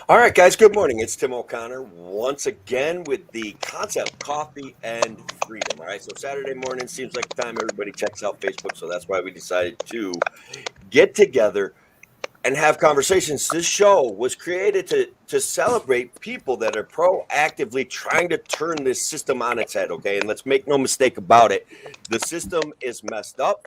All right, guys, good morning. It's Tim O'Connor once again with the concept coffee and freedom. All right, so Saturday morning seems like the time everybody checks out Facebook, so that's why we decided to get together and have conversations. This show was created to celebrate people that are proactively trying to turn this system on its head, okay? And let's make no mistake about it, the system is messed up,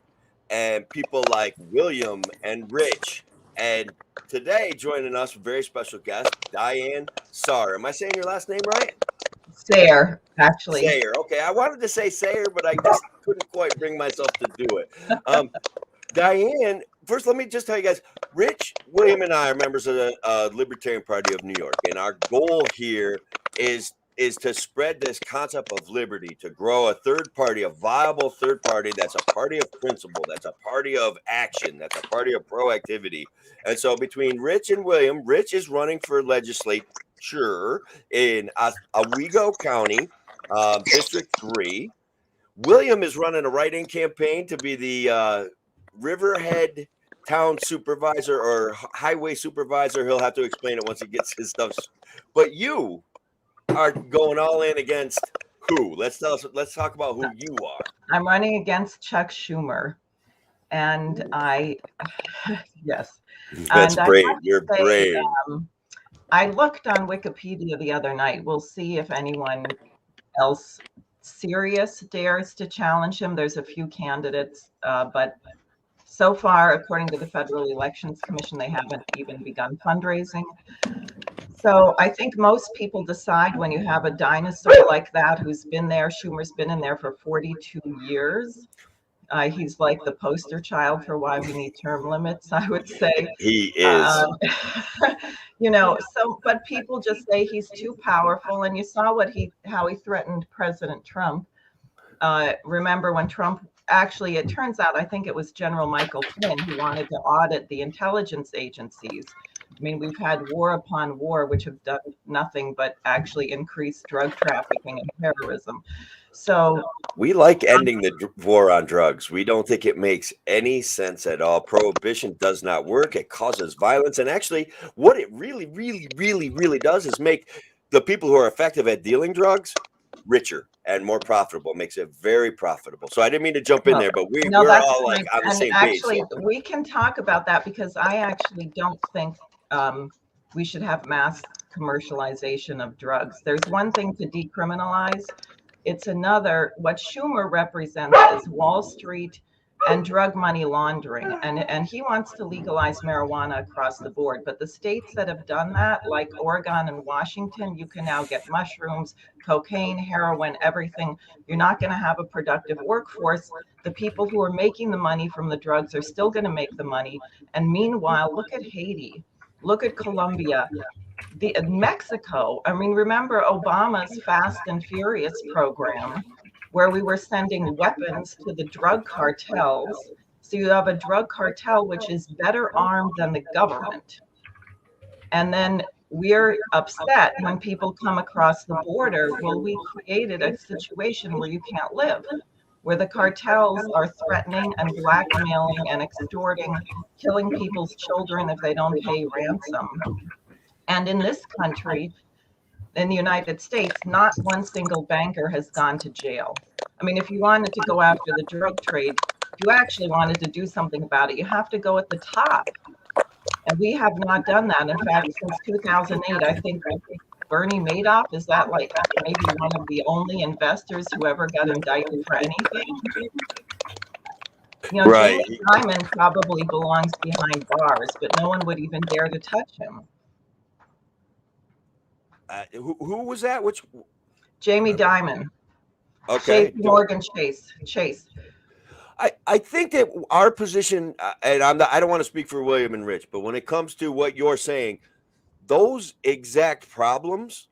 and people like William and Rich and today, joining us, a very special guest, Diane Sare. Am I saying your last name right? Sare, actually. Sayer. Okay, I wanted to say Sayer, but I just couldn't quite bring myself to do it. Diane, first, let me just tell you guys, Rich, William, and I are members of the Libertarian Party of New York, and our goal here is to spread this concept of liberty, to grow a third party, a viable third party that's a party of principle, that's a party of action, that's a party of proactivity. And so between Rich and William, Rich is running for legislature in Oswego County, District 3. William is running a write-in campaign to be the Riverhead town supervisor or highway supervisor. He'll have to explain it once he gets his stuff. But you are going all in against who? Let's talk about who you are. I'm running against Chuck Schumer. And yes. That's and brave. You're brave. I looked on Wikipedia the other night. We'll see if anyone else serious dares to challenge him. There's a few candidates, but so far, according to the Federal Elections Commission, they haven't even begun fundraising. So I think most people decide when you have a dinosaur like that who's been there, Schumer's been in there for 42 years. He's like the poster child for why we need term limits, I would say. He is. But people just say he's too powerful. And you saw how he threatened President Trump. Remember when Trump, actually, it turns out, I think it was General Michael Flynn who wanted to audit the intelligence agencies. I mean, we've had war upon war, which have done nothing but actually increase drug trafficking and terrorism. So we like ending the war on drugs. We don't think it makes any sense at all. Prohibition does not work. It causes violence. And actually, what it really, really, really, really does is make the people who are effective at dealing drugs richer and more profitable. It makes it very profitable. So I didn't mean to jump in there, but we're all like on the same page. Actually, we can talk about that because I actually don't think we should have mass commercialization of drugs. There's one thing to decriminalize. It's another. What Schumer represents is Wall Street and drug money laundering. And he wants to legalize marijuana across the board. But the states that have done that, like Oregon and Washington, you can now get mushrooms, cocaine, heroin, everything. You're not going to have a productive workforce. The people who are making the money from the drugs are still going to make the money. And meanwhile, look at Haiti. Look at Colombia. Mexico. I mean, remember Obama's Fast and Furious program, where we were sending weapons to the drug cartels. So you have a drug cartel which is better armed than the government. And then we're upset when people come across the border. Well, we created a situation where you can't live, where the cartels are threatening and blackmailing and extorting, killing people's children if they don't pay ransom. And in this country, in the United States, not one single banker has gone to jail. I mean, if you wanted to go after the drug trade, you actually wanted to do something about it, you have to go at the top. And we have not done that. In fact, since 2008, I think Bernie Madoff, is that like maybe one of the only investors who ever got indicted for anything? Right. Jamie Dimon probably belongs behind bars, but no one would even dare to touch him. Who was that? Which? Jamie Dimon. Okay. Morgan Chase. I think that our position, and I don't want to speak for William and Rich, but when it comes to what you're saying, those exact problems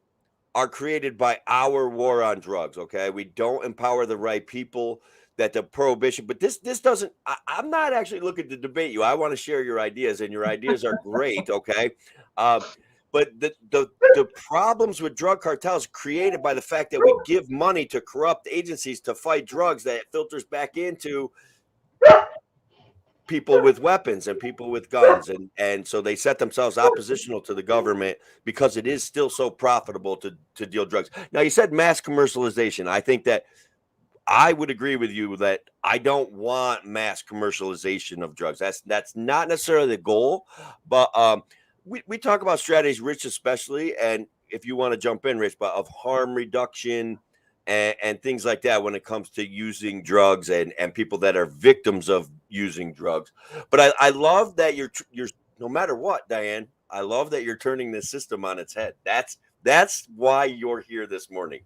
are created by our war on drugs. Okay, we don't empower the right people. That the prohibition, but this doesn't. I'm not actually looking to debate you. I want to share your ideas, and your ideas are great. Okay. But the problems with drug cartels created by the fact that we give money to corrupt agencies to fight drugs that filters back into people with weapons and people with guns, and so they set themselves oppositional to the government because it is still so profitable to deal drugs. Now, you said mass commercialization. I think that I would agree with you that I don't want mass commercialization of drugs. That's not necessarily the goal, but we talk about strategies, Rich especially, and if you want to jump in, Rich, but of harm reduction and things like that when it comes to using drugs and people that are victims of using drugs. But I love that you're no matter what, Diane, I love that you're turning this system on its head. That's why you're here this morning.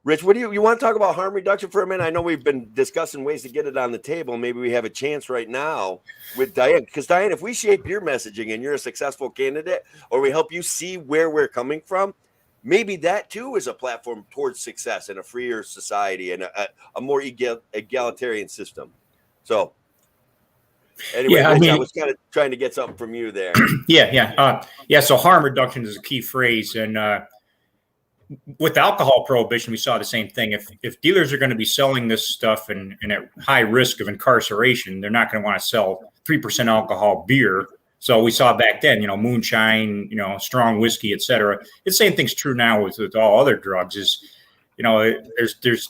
Rich, what do you want to talk about harm reduction for a minute? I know we've been discussing ways to get it on the table. Maybe we have a chance right now with Diane, because Diane, if we shape your messaging and you're a successful candidate, or we help you see where we're coming from, maybe that too is a platform towards success and a freer society and a more egalitarian system. So anyway, Yeah, Rich, I was kind of trying to get something from you there. Yeah. So harm reduction is a key phrase, and with alcohol prohibition, we saw the same thing. If dealers are going to be selling this stuff and at high risk of incarceration, they're not going to want to sell 3% alcohol beer. So we saw back then, moonshine, strong whiskey, et cetera. The same thing's true now with all other drugs. There's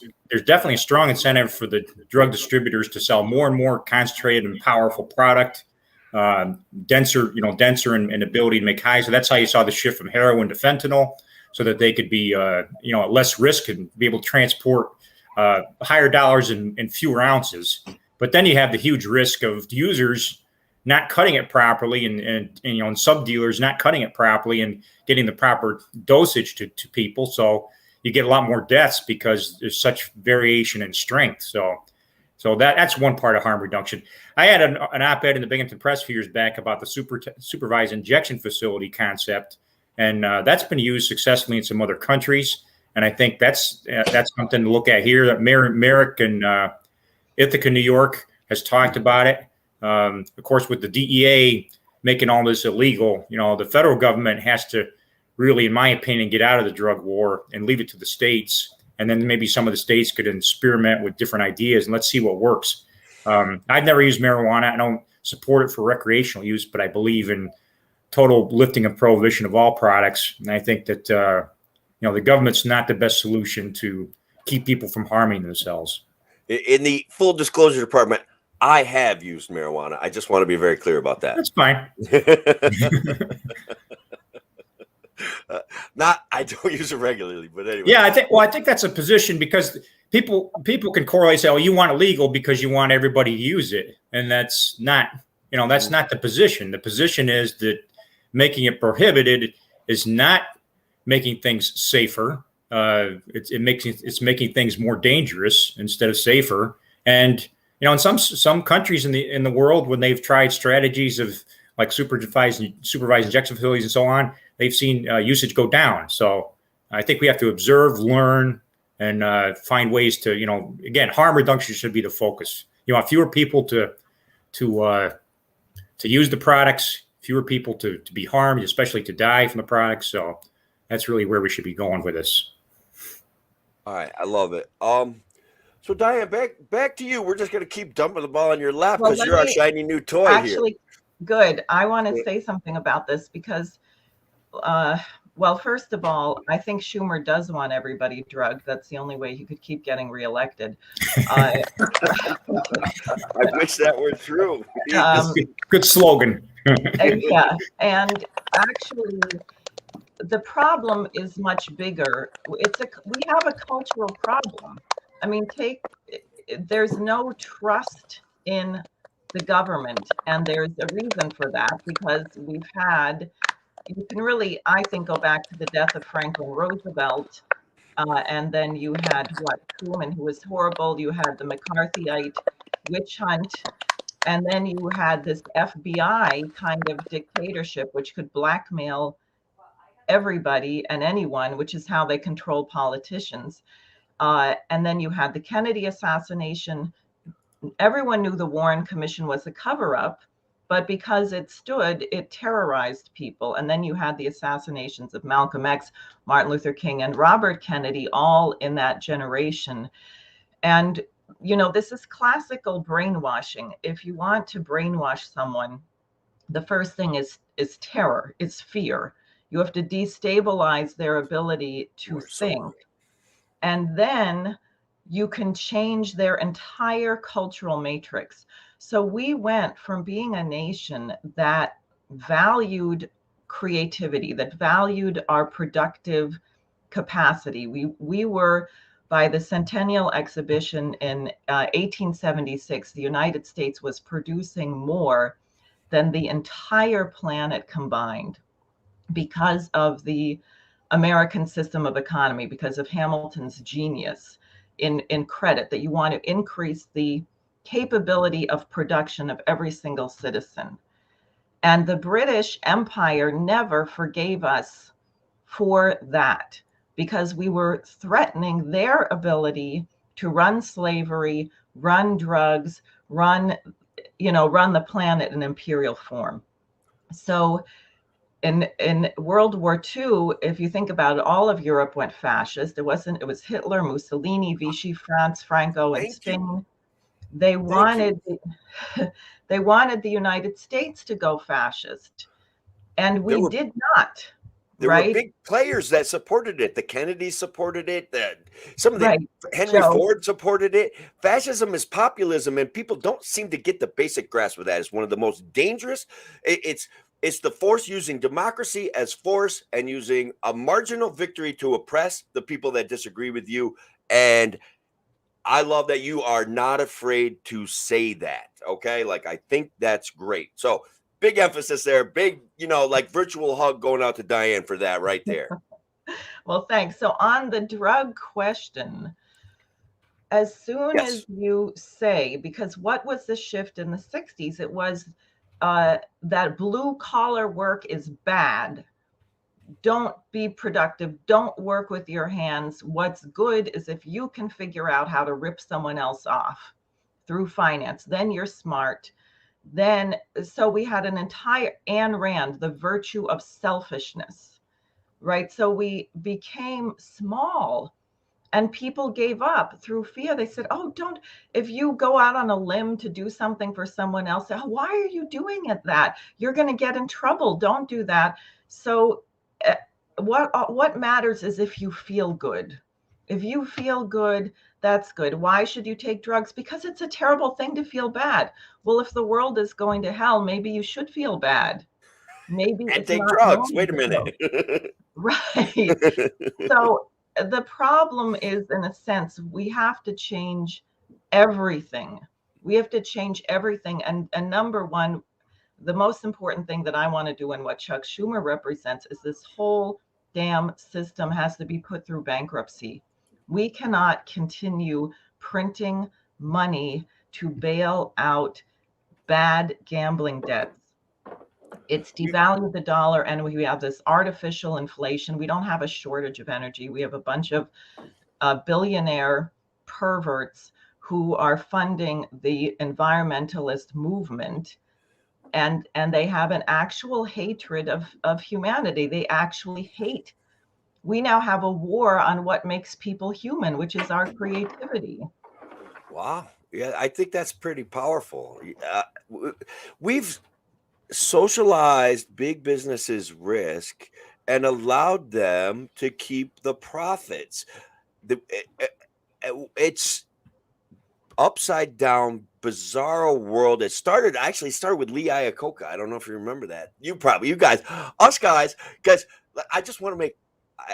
definitely a strong incentive for the drug distributors to sell more and more concentrated and powerful product, denser in ability to make high. So that's how you saw the shift from heroin to fentanyl, so that they could be, at less risk and be able to transport higher dollars in fewer ounces. But then you have the huge risk of users not cutting it properly and sub dealers not cutting it properly and getting the proper dosage to people. So you get a lot more deaths because there's such variation in strength. So that's one part of harm reduction. I had an op-ed in the Binghamton Press a few years back about the supervised injection facility concept. And that's been used successfully in some other countries. And I think that's something to look at here. That Merrick and Ithaca, New York, has talked about it. Of course, with the DEA making all this illegal, the federal government has to really, in my opinion, get out of the drug war and leave it to the states. And then maybe some of the states could experiment with different ideas and let's see what works. I've never used marijuana. I don't support it for recreational use, but I believe in total lifting of prohibition of all products. And I think that, the government's not the best solution to keep people from harming themselves. In the full disclosure department, I have used marijuana. I just want to be very clear about that. That's fine. I don't use it regularly, but anyway. Yeah, I think that's a position because people can correlate, say, oh, you want it legal because you want everybody to use it. And that's not the position. The position is that making it prohibited is not making things safer. It's making things more dangerous instead of safer. And in some countries in the world, when they've tried strategies of like supervised injection facilities and so on, they've seen usage go down. So I think we have to observe, learn, and find ways to again, harm reduction should be the focus. You want fewer people to use the products, fewer people to be harmed, especially to die from the products. So that's really where we should be going with this. All right. I love it. So Diane, back to you. We're just going to keep dumping the ball in your lap because you're our shiny new toy actually, here. Good. I want to say something about this because, first of all, I think Schumer does want everybody drugged. That's the only way he could keep getting reelected. I wish that were true. Good slogan. Yeah, and actually, the problem is much bigger. We have a cultural problem. I mean, there's no trust in the government, and there's a reason for that because you can really, I think, go back to the death of Franklin Roosevelt, and then you had Truman, who was horrible. You had the McCarthyite witch hunt. And then you had this FBI kind of dictatorship, which could blackmail everybody and anyone, which is how they control politicians. And then you had the Kennedy assassination. Everyone knew the Warren Commission was a cover-up, but because it stood, it terrorized people. And then you had the assassinations of Malcolm X, Martin Luther King, and Robert Kennedy, all in that generation. And this is classical brainwashing. If you want to brainwash someone, the first thing is terror, is fear. You have to destabilize their ability to think. And then you can change their entire cultural matrix. So we went from being a nation that valued creativity, that valued our productive capacity. We were, by the Centennial Exhibition in 1876, the United States was producing more than the entire planet combined because of the American system of economy, because of Hamilton's genius in credit, that you want to increase the capability of production of every single citizen. And the British Empire never forgave us for that, because we were threatening their ability to run slavery, run drugs, run the planet in imperial form. So in World War II, if you think about it, all of Europe went fascist. It was Hitler, Mussolini, Vichy, France, Franco, and Spain. They wanted the United States to go fascist, and we did not. There were big players that supported it. The Kennedys supported it. Henry Ford supported it. Fascism is populism, and people don't seem to get the basic grasp of that. It's one of the most dangerous. It's the force using democracy as force and using a marginal victory to oppress the people that disagree with you. And I love that you are not afraid to say that. Okay. Like, I think that's great. So big emphasis there. Big, virtual hug going out to Diane for that right there. Well, thanks. So on the drug question, as soon as you say, because what was the shift in the 60s? It was that blue collar work is bad. Don't be productive. Don't work with your hands. What's good is if you can figure out how to rip someone else off through finance, then you're smart. So we had an entire Ayn Rand, the virtue of selfishness, right? So we became small. And people gave up through fear. They said, if you go out on a limb to do something for someone else, why are you doing that? You're going to get in trouble. Don't do that. So what matters is if you feel good. If you feel good, that's good. Why should you take drugs? Because it's a terrible thing to feel bad. Well, if the world is going to hell, maybe you should feel bad. Maybe and take drugs. Wait a minute. Right. So the problem is, in a sense, we have to change everything. We have to change everything. And number one, the most important thing that I want to do and what Chuck Schumer represents is this whole damn system has to be put through bankruptcy. We cannot continue printing money to bail out bad gambling debts. It's devalued the dollar, and we have this artificial inflation. We don't have a shortage of energy. We have a bunch of billionaire perverts who are funding the environmentalist movement, and they have an actual hatred of humanity. They actually hate. We now have a war on what makes people human, which is our creativity. Wow. Yeah, I think that's pretty powerful. We've socialized big businesses' risk and allowed them to keep the profits. It's upside down, bizarro world. It actually started with Lee Iacocca. I don't know if you remember that. You guys, us guys, I just want to make,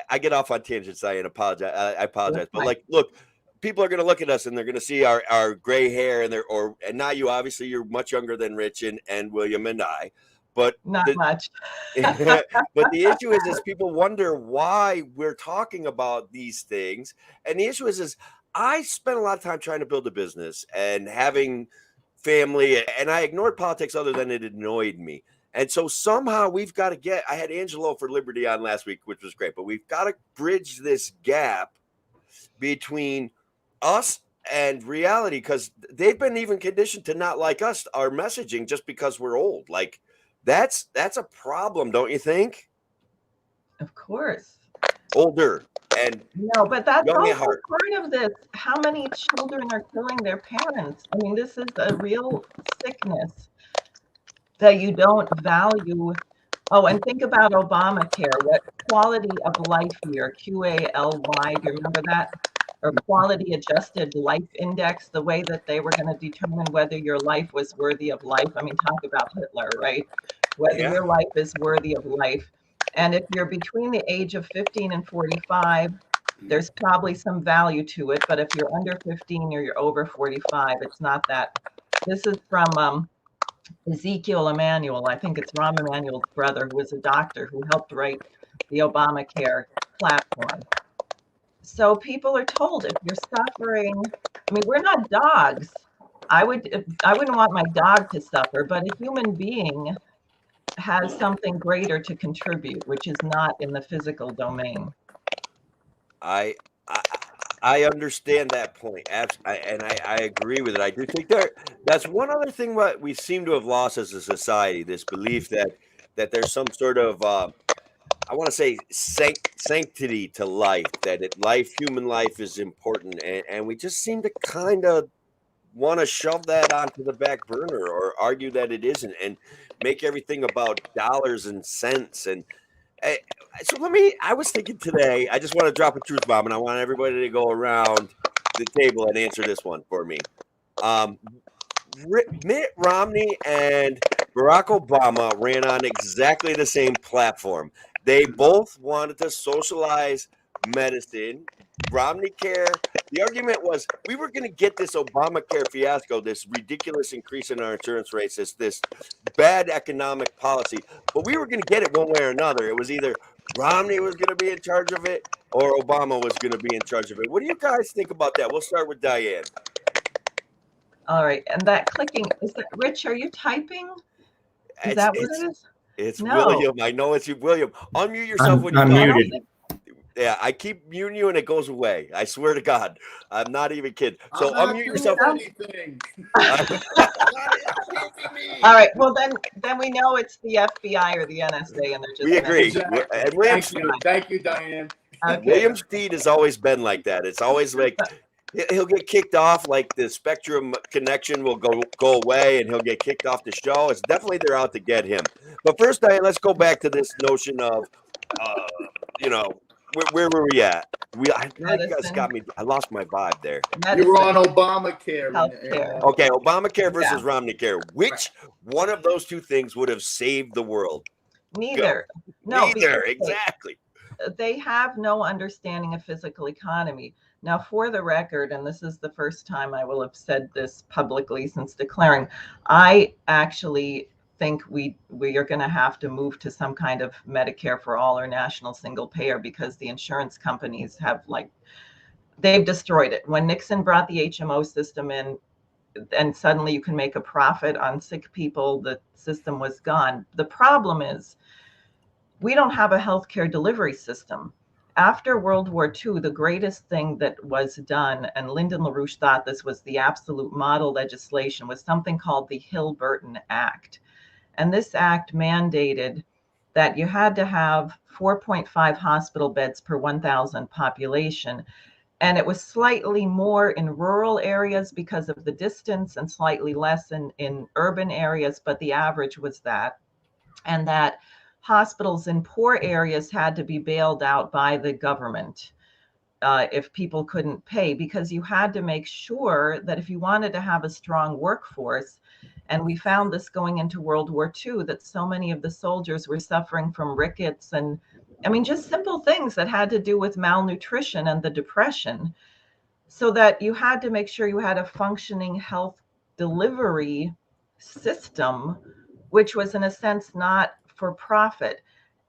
I get off on tangents. I apologize. I apologize. But look, people are going to look at us and they're going to see our gray hair and and now obviously you're much younger than Rich and William and I, but not much. But the issue is people wonder why we're talking about these things. And the issue is I spent a lot of time trying to build a business and having family, and I ignored politics other than it annoyed me. And so somehow we've got to I had Angelo for Liberty on last week, which was great, but we've got to bridge this gap between us and reality, because they've been even conditioned to not like us, our messaging, just because we're old. Like that's a problem, don't you think? Of course. Older. and No, but that's young at also heart. part of this. How many children are killing their parents? I mean, this is a real sickness that you don't value. Oh, and think about Obamacare. What quality of life year, QALY, do you remember that? Or quality adjusted life index, the way that they were going to determine whether your life was worthy of life. I mean, talk about Hitler, right? Whether Yeah. your life is worthy of life. And if you're between the age of 15 and 45, there's probably some value to it. But if you're under 15 or you're over 45, it's not that. This is from Ezekiel Emanuel. I think it's Rahm Emanuel's brother, who was a doctor who helped write the Obamacare platform. So people are told, if you're suffering, I mean, we're not dogs. I wouldn't want my dog to suffer, but a human being has something greater to contribute, which is not in the physical domain. I I understand that point, and I agree with it. I do think that's one other thing what we seem to have lost as a society: this belief that there's some sort of I want to say sanctity to life, that human life is important, and we just seem to kind of want to shove that onto the back burner or argue that it isn't, and make everything about dollars and cents. And eh, so I was thinking today, I just want to drop a truth bomb, and I want everybody to go around the table and answer this one for me. Um, Mitt Romney and Barack Obama ran on exactly the same platform. They both wanted to socialize medicine. Romney Care. The argument was we were going to get this Obamacare fiasco, this ridiculous increase in our insurance rates, this bad economic policy, but we were going to get it one way or another. It was either Romney was going to be in charge of it or Obama was going to be in charge of it. What do you guys think about that? We'll start with Diane. All right, and that clicking, is that Rich, are you typing? Is that what it is? It's No. William. I know it's you, William. Unmute yourself when I'm you talk. muted. Yeah, I keep muting you and it goes away. I swear to God. I'm not even kidding. So unmute yourself. Anything. All right, well then we know it's the FBI or the NSA, and they're just We agree. Exactly. And William, Thank you, Diane. Okay. William Steed has always been like that. It's always like he'll get kicked off, like the Spectrum connection will go away and he'll get kicked off the show. It's definitely they're out to get him. But first, Diane, let's go back to this notion of, where were we at? You guys got me. I lost my vibe there. You were on Obamacare. Healthcare. Okay, Obamacare versus Romney Care. Which one of those two things would have saved the world? Neither. No, neither. Exactly. They have no understanding of physical economy. Now, for the record, and this is the first time I will have said this publicly since declaring, I actually think we are going to have to move to some kind of Medicare for all or national single payer, because the insurance companies have they've destroyed it. When Nixon brought the HMO system in, and suddenly you can make a profit on sick people, the system was gone. The problem is we don't have a healthcare delivery system. After World War II, the greatest thing that was done, and Lyndon LaRouche thought this was the absolute model legislation, was something called the Hill-Burton Act. And this act mandated that you had to have 4.5 hospital beds per 1,000 population. And it was slightly more in rural areas because of the distance and slightly less in urban areas, but the average was that. And that hospitals in poor areas had to be bailed out by the government if people couldn't pay, because you had to make sure that if you wanted to have a strong workforce, and we found this going into World War II, that so many of the soldiers were suffering from rickets and, I mean, just simple things that had to do with malnutrition and the depression, so that you had to make sure you had a functioning health delivery system, which was in a sense not for profit.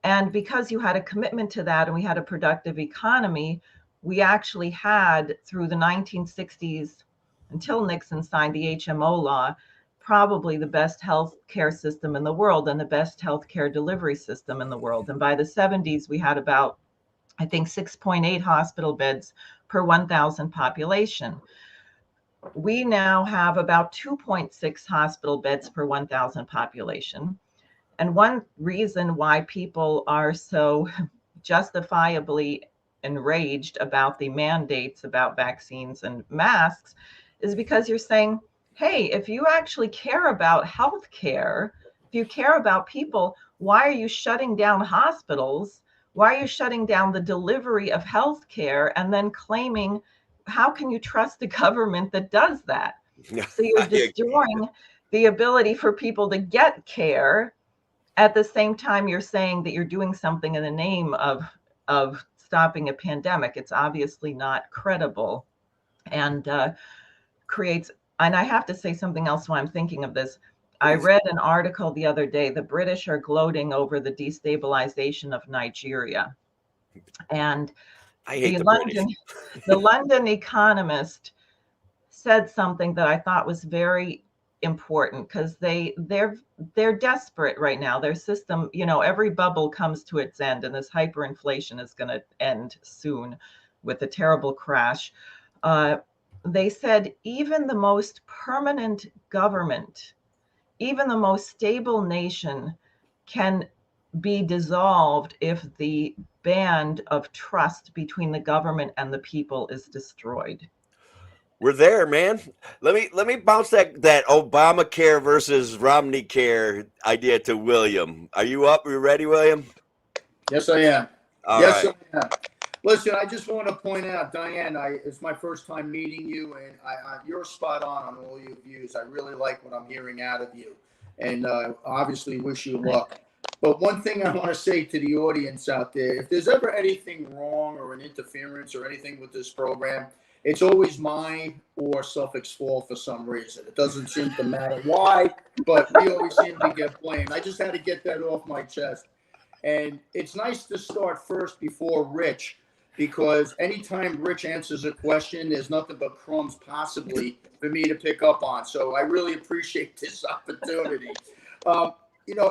And because you had a commitment to that and we had a productive economy, we actually had, through the 1960s until Nixon signed the HMO law, probably the best health care system in the world and the best health care delivery system in the world. And by the 70s, we had about, I think, 6.8 hospital beds per 1,000 population. We now have about 2.6 hospital beds per 1,000 population. And one reason why people are so justifiably enraged about the mandates about vaccines and masks is because you're saying, hey, if you actually care about health care, if you care about people, why are you shutting down hospitals? Why are you shutting down the delivery of health care and then claiming, how can you trust a government that does that? So you're destroying the ability for people to get care. At the same time, you're saying that you're doing something in the name of stopping a pandemic. It's obviously not credible, and creates. And I have to say something else while I'm thinking of this. I read an article the other day. The British are gloating over the destabilization of Nigeria, and I hate the the London Economist said something that I thought was very important, because they're desperate right now. Their system, every bubble comes to its end, and this hyperinflation is going to end soon with a terrible crash. They said even the most permanent government, even the most stable nation, can be dissolved if the band of trust between the government and the people is destroyed. We're there, man. Let me bounce that Obamacare versus Romney care idea to William. Are you up? Are you ready, William? Yes, I am. All yes, right. I am. Listen, I just want to point out, Diane, it's my first time meeting you, and you're spot on all your views. I really like what I'm hearing out of you, and obviously wish you luck. But one thing I want to say to the audience out there, if there's ever anything wrong or an interference or anything with this program, it's always mine or Suffolk's fault for some reason. It doesn't seem to matter why, but we always seem to get blamed. I just had to get that off my chest. And it's nice to start first before Rich, because anytime Rich answers a question, there's nothing but crumbs possibly for me to pick up on. So I really appreciate this opportunity.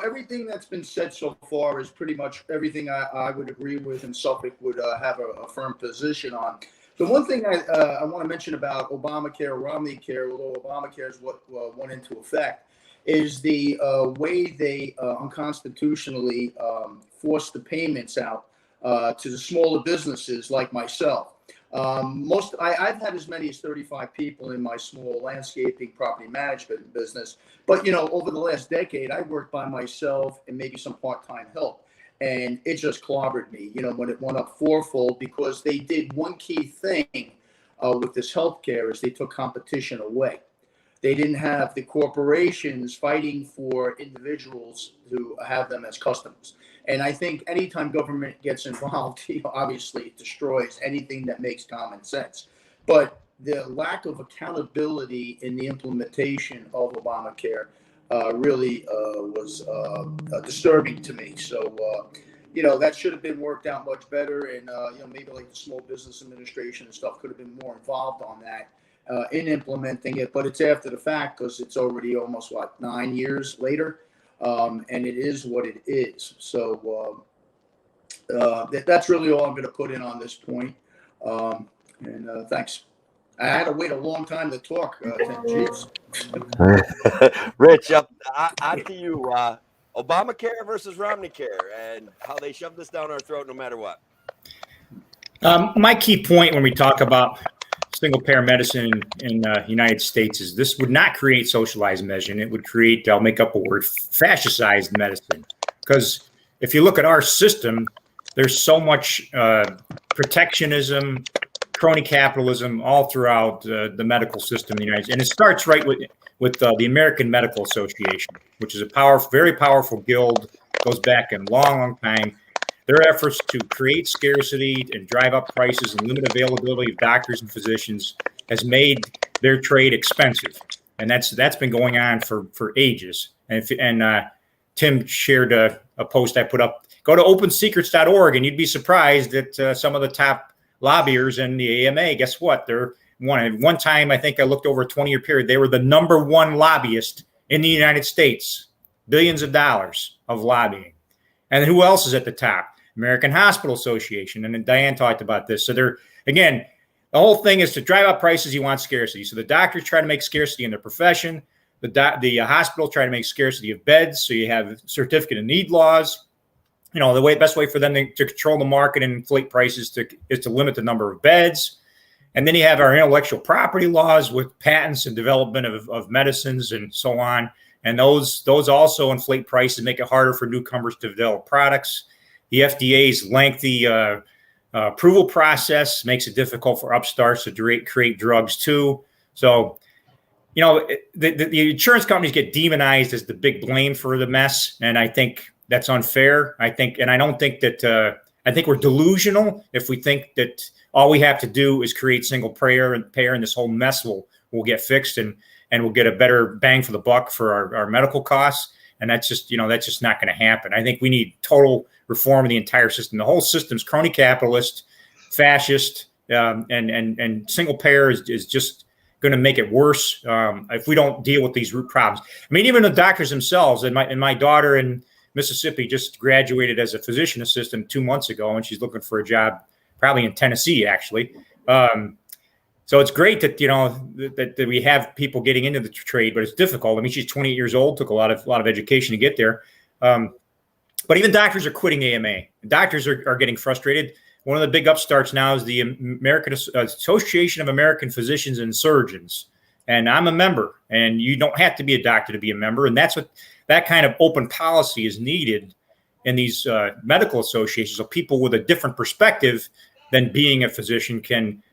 Everything that's been said so far is pretty much everything I would agree with, and Suffolk would have a firm position on. The one thing I want to mention about Obamacare, Romney care, although Obamacare is what went into effect, is the way they unconstitutionally forced the payments out to the smaller businesses like myself. I've had as many as 35 people in my small landscaping property management business, but over the last decade, I worked by myself and maybe some part-time help. And it just clobbered me, when it went up fourfold, because they did one key thing with this healthcare is they took competition away. They didn't have the corporations fighting for individuals to have them as customers. And I think anytime government gets involved, obviously it destroys anything that makes common sense. But the lack of accountability in the implementation of Obamacare really was disturbing to me. So, that should have been worked out much better. And, maybe like the Small Business Administration and stuff could have been more involved on that in implementing it. But it's after the fact, because it's already almost, 9 years later. And it is what it is. So that's really all I'm going to put in on this point. And thanks. I had to wait a long time to talk. Jeez. Rich, on to you. Obamacare versus Romney care, and how they shove this down our throat no matter what. My key point when we talk about single-payer medicine in the United States is this would not create socialized medicine. It would create, I'll make up a word, fascistized medicine. Because if you look at our system, there's so much protectionism, crony capitalism all throughout the medical system in the United States. And it starts right with the American Medical Association, which is a very powerful guild, goes back a long, long time. Their efforts to create scarcity and drive up prices and limit availability of doctors and physicians has made their trade expensive. And that's been going on for ages. And Tim shared a post I put up. Go to opensecrets.org and you'd be surprised that some of the top lobbyers in the AMA, guess what? They're one time, I think I looked over a 20-year period, they were the number one lobbyist in the United States, billions of dollars of lobbying. And then who else is at the top? American Hospital Association. And then Diane talked about this. So again, the whole thing is to drive up prices. You want scarcity. So the doctors try to make scarcity in their profession. The hospital try to make scarcity of beds. So you have certificate of need laws. the best way for them to control the market and inflate prices is to limit the number of beds. And then you have our intellectual property laws with patents and development of medicines and so on. And those also inflate prices, make it harder for newcomers to develop products. The FDA's lengthy approval process makes it difficult for upstarts to create drugs too. So, the insurance companies get demonized as the big blame for the mess. And I think that's unfair. I think we're delusional if we think that all we have to do is create single payer and this whole mess will get fixed and we'll get a better bang for the buck for our medical costs. And that's just not going to happen. I think we need total reform of the entire system. The whole system's crony capitalist, fascist, and single payer is just going to make it worse if we don't deal with these root problems. I mean, even the doctors themselves, and my daughter in Mississippi just graduated as a physician assistant 2 months ago, and she's looking for a job probably in Tennessee, actually. So it's great that that we have people getting into the trade, but it's difficult. I mean, she's 28 years old, took a lot of education to get there. But even doctors are quitting AMA. Doctors are getting frustrated. One of the big upstarts now is the American Association of American Physicians and Surgeons, and I'm a member. And you don't have to be a doctor to be a member, and that kind of open policy is needed in these medical associations, so people with a different perspective than being a physician can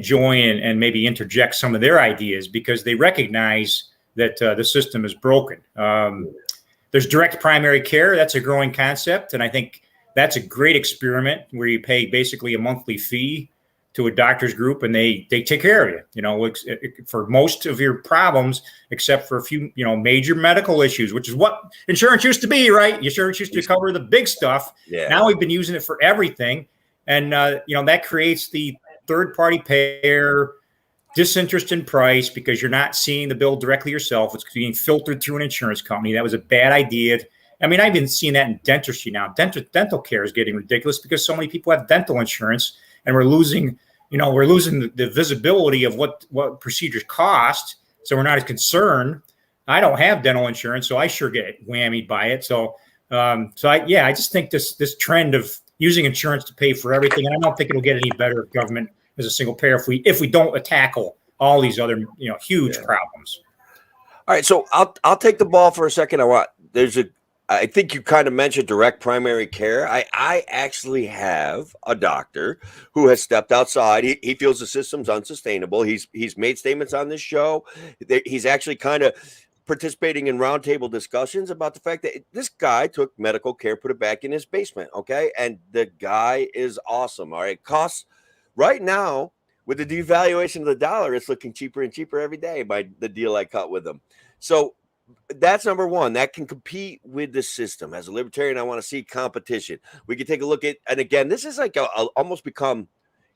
join and maybe interject some of their ideas because they recognize that the system is broken. There's direct primary care. That's a growing concept, and I think that's a great experiment where you pay basically a monthly fee to a doctor's group, and they take care of you, for most of your problems, except for a few, major medical issues, which is what insurance used to be, right? Insurance used to cover the big stuff. Yeah. Now we've been using it for everything. And, that creates the third-party payer disinterest in price because you're not seeing the bill directly yourself. It's being filtered through an insurance company. That was a bad idea. I mean, I've been seeing that in dentistry now. Dental care is getting ridiculous because so many people have dental insurance, and we're losing the visibility of what procedures cost. So we're not as concerned. I don't have dental insurance, so I sure get whammied by it. So I just think this trend of using insurance to pay for everything, and I don't think it'll get any better if government as a single payer if we don't tackle all these other huge problems. All right, so I'll take the ball for a second. I think you kind of mentioned direct primary care. I actually have a doctor who has stepped outside. He feels the system's unsustainable. He's made statements on this show. He's actually kind of participating in roundtable discussions about the fact that this guy took medical care, put it back in his basement. Okay. And the guy is awesome. All right. Costs right now with the devaluation of the dollar, it's looking cheaper and cheaper every day by the deal I cut with him. So that's number one. That can compete with the system. As a libertarian, I want to see competition. We can take a look at, and again, this is like almost become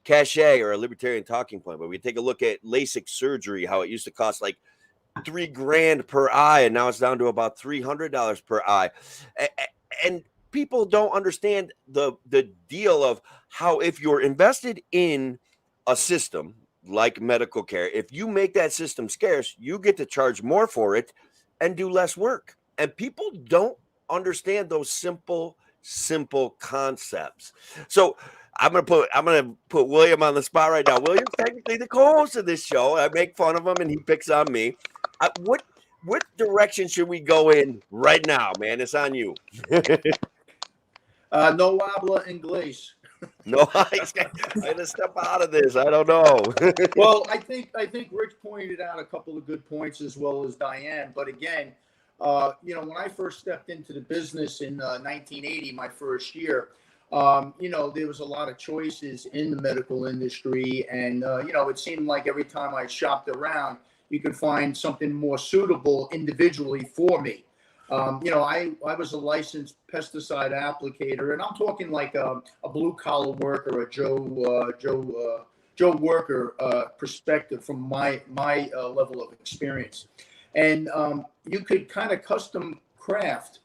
cachet or a libertarian talking point, but we take a look at LASIK surgery, how it used to cost like $3,000 per eye, and now it's down to about $300 per eye. And people don't understand the deal of how if you're invested in a system like medical care, if you make that system scarce, you get to charge more for it and do less work. And people don't understand those simple concepts. So I'm gonna put William on the spot right now. William's technically the co-host of this show. I make fun of him and he picks on me. What direction should we go in right now, man? It's on you. No habla inglés. No, I had to step out of this. I don't know. Well, I think Rich pointed out a couple of good points as well as Diane. But again, when I first stepped into the business in 1980, my first year, there was a lot of choices in the medical industry, and it seemed like every time I shopped around, you could find something more suitable individually for me. I was a licensed pesticide applicator, and I'm talking like a blue collar worker, a Joe worker perspective from my level of experience. And you could kind of custom craft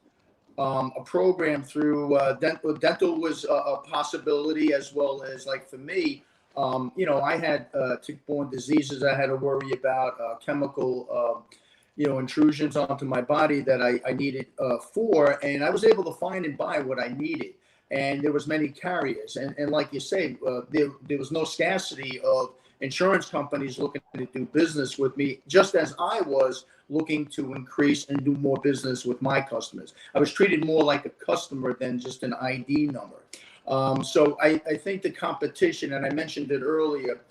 a program through dental was a possibility, as well as, like, for me, I had tick-borne diseases I had to worry about, chemical intrusions onto my body that I needed and I was able to find and buy what I needed. and there was many carriers. And like you say, there was no scarcity of insurance companies looking to do business with me, just as I was looking to increase and do more business with my customers. I was treated more like a customer than just an ID number. So I think the competition, and I mentioned it earlier,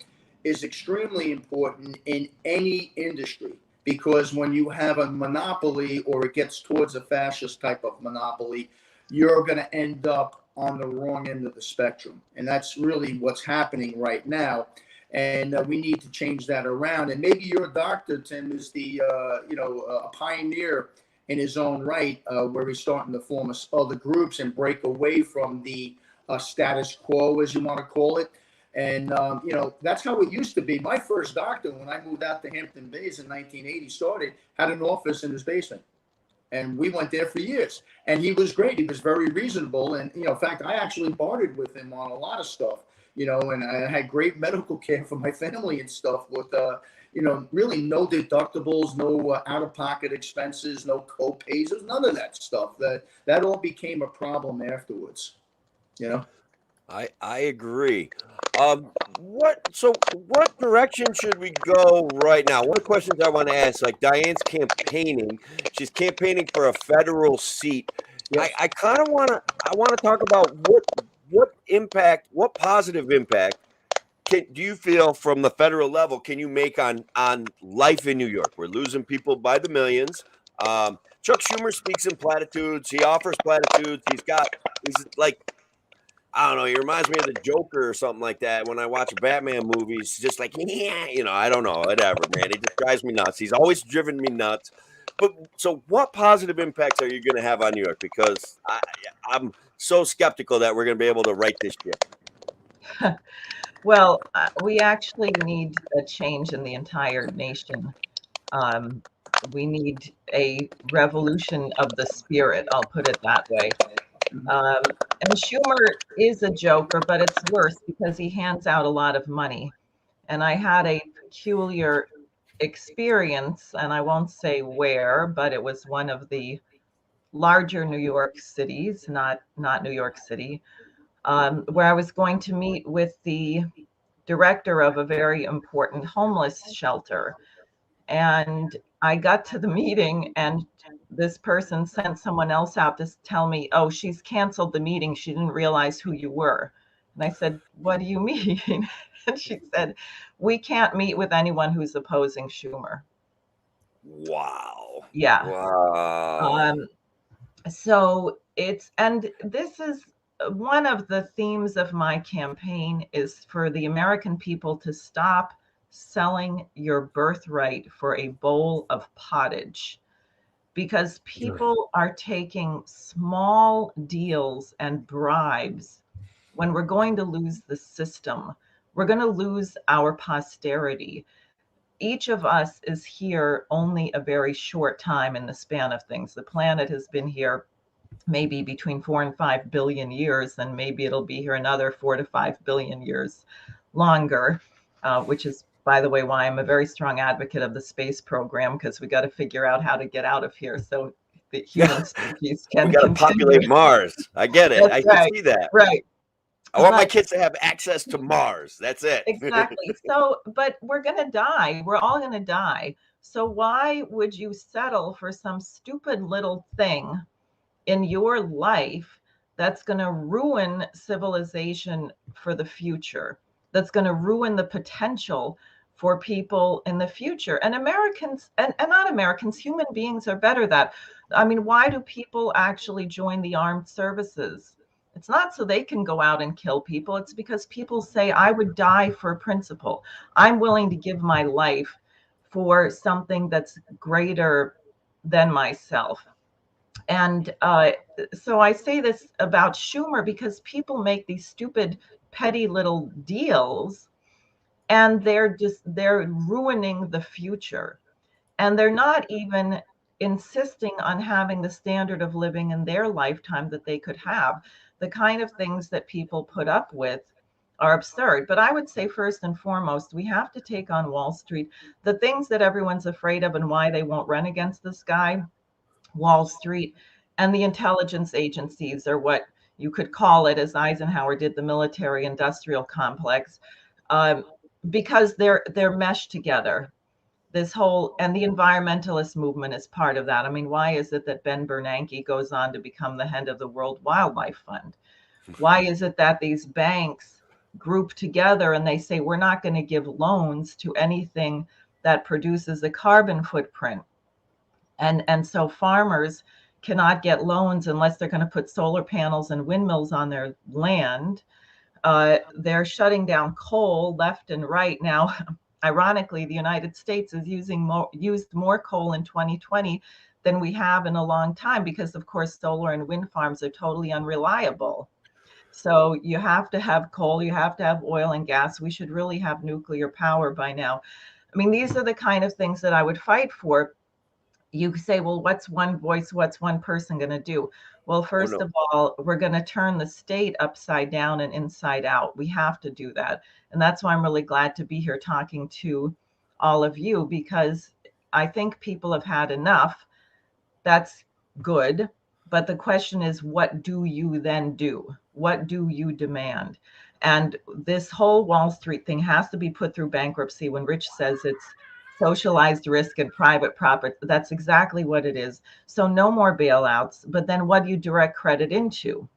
is extremely important in any industry, because when you have a monopoly, or it gets towards a fascist type of monopoly, you're going to end up on the wrong end of the spectrum. And that's really what's happening right now. And we need to change that around. And maybe your doctor, Tim, is the a pioneer in his own right, where he's starting to form other groups and break away from the status quo, as you want to call it. And that's how it used to be. My first doctor, when I moved out to Hampton Bays in 1980, had an office in his basement, and we went there for years. And he was great. He was very reasonable. And in fact, I actually bartered with him on a lot of stuff. And I had great medical care for my family and stuff with, really no deductibles, no out-of-pocket expenses, no co-pays, none of that stuff. That all became a problem afterwards. I agree. What direction should we go right now? One of the questions I want to ask, like Diane's campaigning, she's campaigning for a federal seat. Yes. I kind of want to talk about what positive impact do you feel from the federal level can you make on life in New York? We're losing people by the millions. Chuck Schumer speaks in platitudes. He offers platitudes. He's like, I don't know. He reminds me of the Joker or something like that. When I watch Batman movies, just like, I don't know, whatever, man. He just drives me nuts. He's always driven me nuts. But so what positive impacts are you going to have on New York? Because I'm so skeptical that we're going to be able to right this ship. Well, we actually need a change in the entire nation. We need a revolution of the spirit. I'll put it that way. And Schumer is a joker, but it's worse because he hands out a lot of money. And I had a peculiar experience, and I won't say where, but it was one of the larger New York cities, not New York City, where I was going to meet with the director of a very important homeless shelter. And I got to the meeting, and this person sent someone else out to tell me, oh, she's canceled the meeting. She didn't realize who you were. And I said, what do you mean? And she said, we can't meet with anyone who's opposing Schumer. Wow. Yeah. Wow. So and this is one of the themes of my campaign, is for the American people to stop selling your birthright for a bowl of pottage, because people are taking small deals and bribes when we're going to lose the system. We're going to lose our posterity. Each of us is here only a very short time in the span of things. The planet has been here maybe between 4 and 5 billion years, and maybe it'll be here another 4 to 5 billion years longer, which is, by the way, why I'm a very strong advocate of the space program, because we got to figure out how to get out of here so the human species can we got to populate Mars. I get it. That's right. See that. Right. I want my kids to have access to Mars. That's it. Exactly. So, but we're going to die. We're all going to die. So why would you settle for some stupid little thing in your life that's going to ruin civilization for the future, that's going to ruin the potential for people in the future? And Americans, and not Americans, human beings are better that. I mean, why do people actually join the armed services? It's not so they can go out and kill people. It's because people say, I would die for a principle. I'm willing to give my life for something that's greater than myself. And so I say this about Schumer because people make these stupid, petty little deals, and they're ruining the future. And they're not even insisting on having the standard of living in their lifetime that they could have. The kind of things that people put up with are absurd. But I would say, first and foremost, we have to take on Wall Street. The things that everyone's afraid of and why they won't run against this guy, Wall Street and the intelligence agencies, are what You could call it, as Eisenhower did, the military-industrial complex, because they're meshed together. This whole, and the environmentalist movement is part of that. I mean, why is it that Ben Bernanke goes on to become the head of the World Wildlife Fund? Why is it that these banks group together and they say, we're not going to give loans to anything that produces a carbon footprint? And so farmers cannot get loans unless they're going to put solar panels and windmills on their land. They're shutting down coal left and right now. Ironically, the United States is used more coal in 2020 than we have in a long time because, of course, solar and wind farms are totally unreliable. So you have to have coal, you have to have oil and gas. We should really have nuclear power by now. I mean, these are the kind of things that I would fight for. You say, well, what's one voice, what's one person going to do? Well, first of all, we're going to turn the state upside down and inside out. We have to do that. And that's why I'm really glad to be here talking to all of you, because I think people have had enough. That's good. But the question is, what do you then do? What do you demand? And this whole Wall Street thing has to be put through bankruptcy. When Rich says it's socialized risk and private profit, that's exactly what it is. So no more bailouts, but then what do you direct credit into?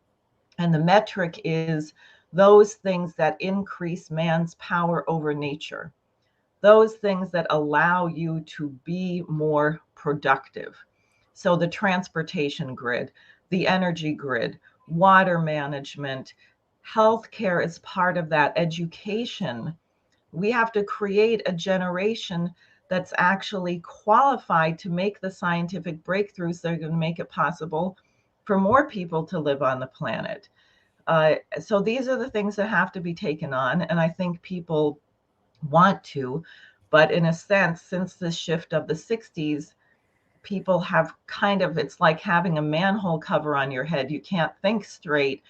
And the metric is those things that increase man's power over nature, those things that allow you to be more productive. So the transportation grid, the energy grid, water management, healthcare is part of that, education. We have to create a generation that's actually qualified to make the scientific breakthroughs that are going to make it possible for more people to live on the planet. So these are the things that have to be taken on. And I think people want to, but in a sense, since the shift of the 60s, people have kind of, it's like having a manhole cover on your head. You can't think straight.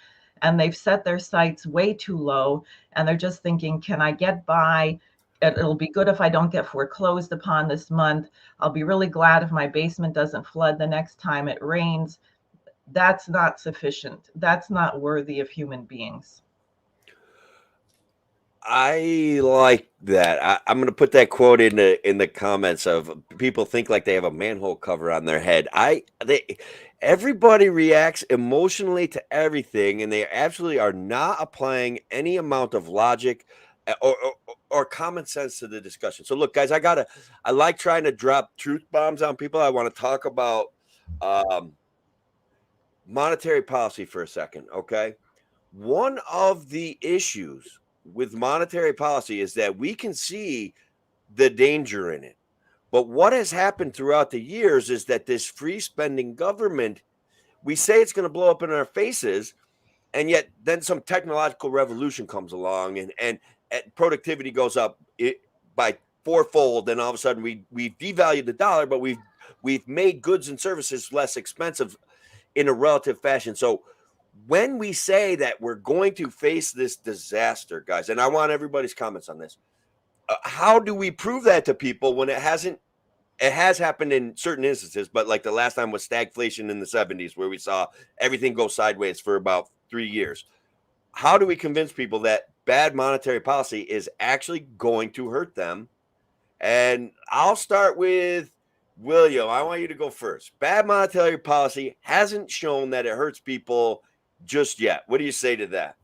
And they've set their sights way too low. And they're just thinking, can I get by? It'll be good if I don't get foreclosed upon this month. I'll be really glad if my basement doesn't flood the next time it rains. That's not sufficient. That's not worthy of human beings. I like that. I'm going to put that quote in the comments of people think like they have a manhole cover on their head. Everybody reacts emotionally to everything, and they absolutely are not applying any amount of logic or common sense to the discussion. So look, guys, I like trying to drop truth bombs on people. I want to talk about monetary policy for a second. Okay. One of the issues with monetary policy is that we can see the danger in it. But what has happened throughout the years is that this free spending government, we say it's going to blow up in our faces, and yet then some technological revolution comes along and productivity goes up by fourfold, and all of a sudden we've devalued the dollar, but we've made goods and services less expensive in a relative fashion. So when we say that we're going to face this disaster, guys, and I want everybody's comments on this, how do we prove that to people when it hasn't? It has happened in certain instances, but like the last time was stagflation in the 70s, where we saw everything go sideways for about 3 years. How do we convince people that bad monetary policy is actually going to hurt them? And I'll start with William. I want you to go first. Bad monetary policy hasn't shown that it hurts people just yet. What do you say to that?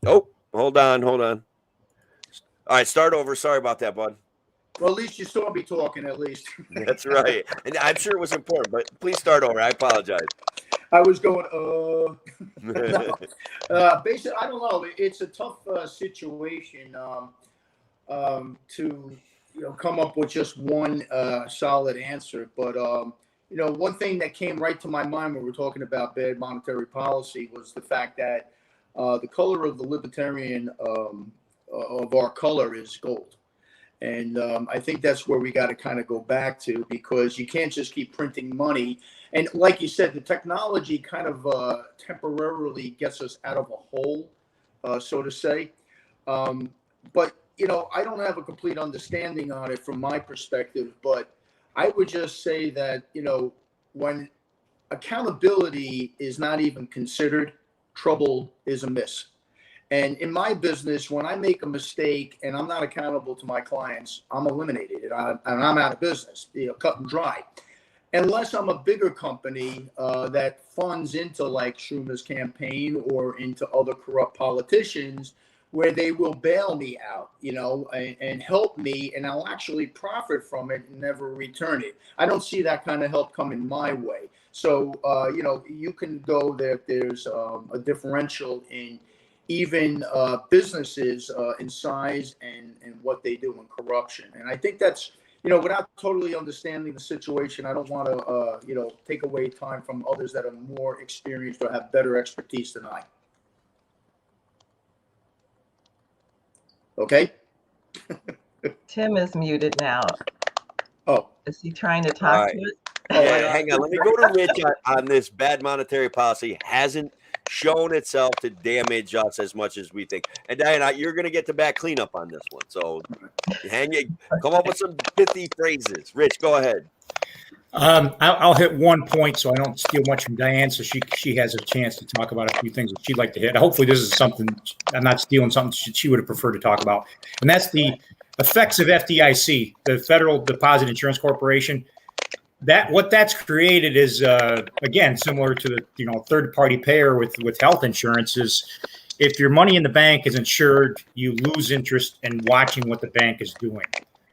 Oh, hold on. All right, start over. Sorry about that, bud. Well, at least you saw me talking, at least. That's right. And I'm sure it was important, but please start over. I apologize. I was going, basically, I don't know. It's a tough situation to, come up with just one solid answer. But, one thing that came right to my mind when we're talking about bad monetary policy was the fact that the color of the libertarian of our color is gold. And I think that's where we got to kind of go back to, because you can't just keep printing money. And like you said, the technology kind of temporarily gets us out of a hole, so to say. But, I don't have a complete understanding on it from my perspective, but I would just say that, when accountability is not even considered. Trouble is amiss. And in my business, when I make a mistake and I'm not accountable to my clients, I'm eliminated and I'm out of business, cut and dry. Unless I'm a bigger company that funds into like Schumer's campaign or into other corrupt politicians, where they will bail me out, and help me, and I'll actually profit from it and never return it. I don't see that kind of help coming my way. So, you can go there. There's a differential in even businesses in size and what they do in corruption. And I think that's, without totally understanding the situation, I don't want to, take away time from others that are more experienced or have better expertise than I. Okay. Tim is muted now. Oh, is he trying to talk to us? Yeah, hang on. Let me go to Rich on this. Bad monetary policy hasn't shown itself to damage us as much as we think. And Diane, you're going to get the back cleanup on this one. So come up with some pithy phrases. Rich, go ahead. I'll hit one point so I don't steal much from Diane, so she has a chance to talk about a few things that she'd like to hit. Hopefully this is something, I'm not stealing something she would have preferred to talk about. And that's the effects of FDIC, the Federal Deposit Insurance Corporation. What that's created is, again, similar to the third-party payer with health insurance, is if your money in the bank is insured, you lose interest in watching what the bank is doing.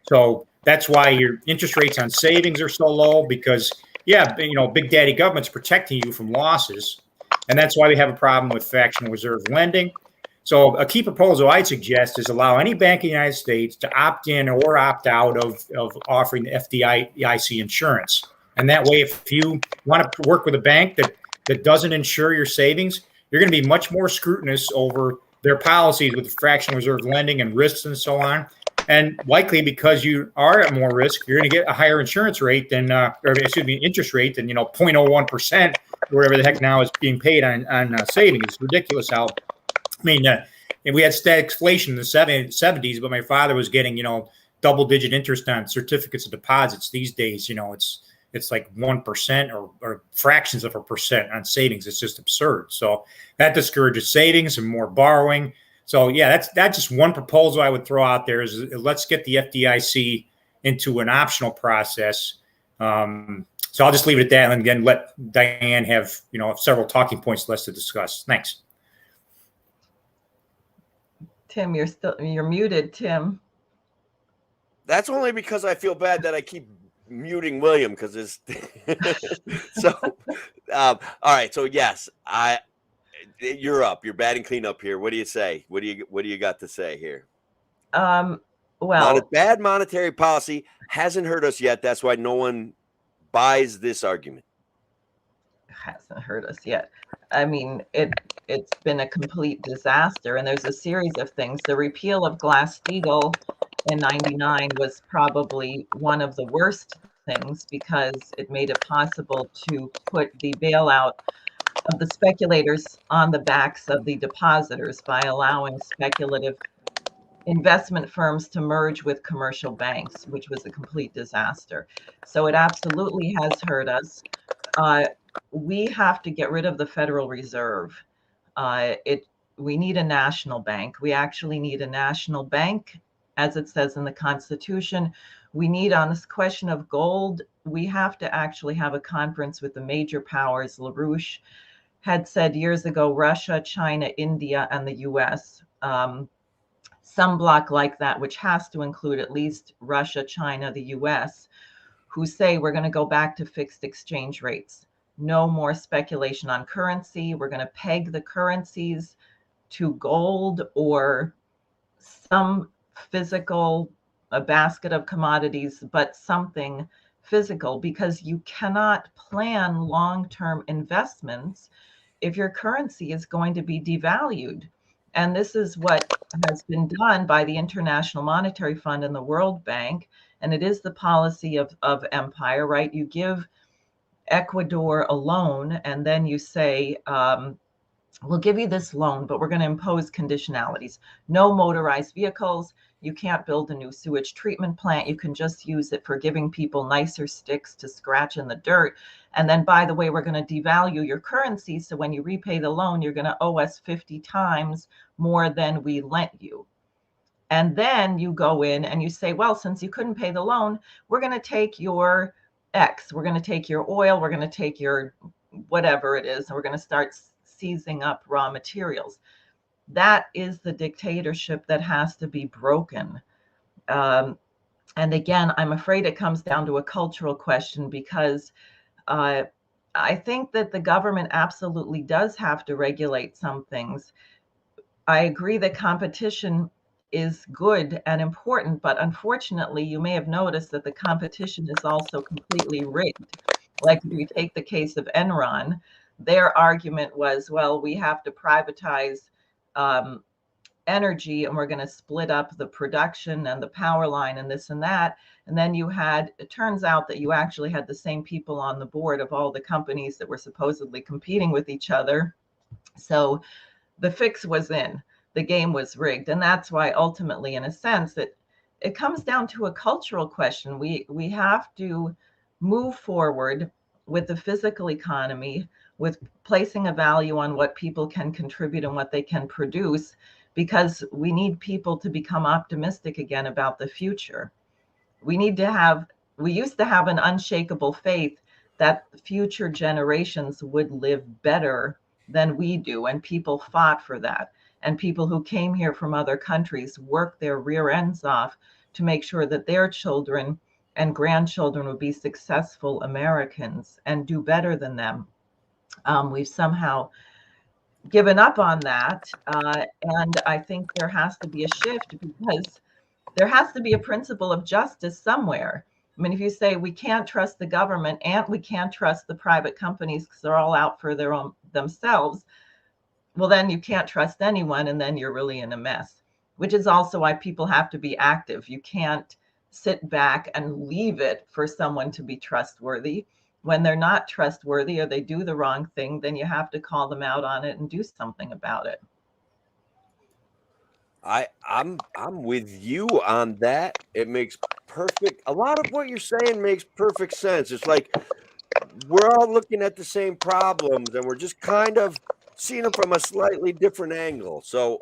So that's why your interest rates on savings are so low, because, big daddy government's protecting you from losses. And that's why we have a problem with fractional reserve lending. So a key proposal I'd suggest is allow any bank in the United States to opt in or opt out of offering the FDIC insurance. And that way, if you want to work with a bank that doesn't insure your savings, you're going to be much more scrutinous over their policies with fractional reserve lending and risks and so on. And likely because you are at more risk, you're going to get a higher insurance rate than, interest rate than, 0.01% or whatever the heck now is being paid on savings. It's ridiculous how, we had static inflation in the 70s, but my father was getting, double-digit interest on certificates of deposits. These days, it's like 1% or fractions of a percent on savings. It's just absurd. So that discourages savings and more borrowing. So that's just one proposal I would throw out there is let's get the FDIC into an optional process. So I'll just leave it at that and then let Diane have, several talking points less to discuss. Thanks. Tim, you're muted, Tim. That's only because I feel bad that I keep muting William because it's so. All right, so yes, you're up. You're batting cleanup here. What do you say? What do you got to say here? Bad monetary policy hasn't hurt us yet. That's why no one buys this argument. Hasn't hurt us yet. It's been a complete disaster, and there's a series of things. The repeal of Glass-Steagall in '99 was probably one of the worst things because it made it possible to put the bailout of the speculators on the backs of the depositors by allowing speculative investment firms to merge with commercial banks, which was a complete disaster. So it absolutely has hurt us. We have to get rid of the Federal Reserve. We need a national bank. We actually need a national bank, as it says in the Constitution. We need, on this question of gold, we have to actually have a conference with the major powers. LaRouche had said years ago, Russia, China, India, and the US. Some bloc like that, which has to include at least Russia, China, the US, who say we're going to go back to fixed exchange rates. No more speculation on currency. We're going to peg the currencies to gold or some physical, a basket of commodities, but something physical, because you cannot plan long-term investments if your currency is going to be devalued. And this is what has been done by the International Monetary Fund and the World Bank. And it is the policy of empire, right? You give Ecuador a loan, and then you say, we'll give you this loan, but we're going to impose conditionalities. No motorized vehicles. You can't build a new sewage treatment plant. You can just use it for giving people nicer sticks to scratch in the dirt. And then, by the way, we're going to devalue your currency. So when you repay the loan, you're going to owe us 50 times more than we lent you. And then you go in and you say, well, since you couldn't pay the loan, we're going to take your X, we're going to take your oil, we're going to take your whatever it is, and we're going to start seizing up raw materials. That is the dictatorship that has to be broken. And again, I'm afraid it comes down to a cultural question, because I think that the government absolutely does have to regulate some things. I agree that competition is good and important, but unfortunately, you may have noticed that the competition is also completely rigged. Like if you take the case of Enron, their argument was, well, we have to privatize energy, and we're going to split up the production and the power line and this and that. And then it turns out that you actually had the same people on the board of all the companies that were supposedly competing with each other. So the fix was in. The game was rigged. And that's why ultimately, in a sense, it comes down to a cultural question. We have to move forward with the physical economy, with placing a value on what people can contribute and what they can produce, because we need people to become optimistic again about the future. We used to have an unshakable faith that future generations would live better than we do, and people fought for that. And people who came here from other countries worked their rear ends off to make sure that their children and grandchildren would be successful Americans and do better than them. We've somehow given up on that. And I think there has to be a shift, because there has to be a principle of justice somewhere. I mean, if you say we can't trust the government and we can't trust the private companies because they're all out for themselves, well, then you can't trust anyone, and then you're really in a mess, which is also why people have to be active. You can't sit back and leave it for someone to be trustworthy. When they're not trustworthy or they do the wrong thing, then you have to call them out on it and do something about it. I'm with you on that. It makes a lot of what you're saying makes perfect sense. It's like we're all looking at the same problems and we're just kind of seeing them from a slightly different angle. So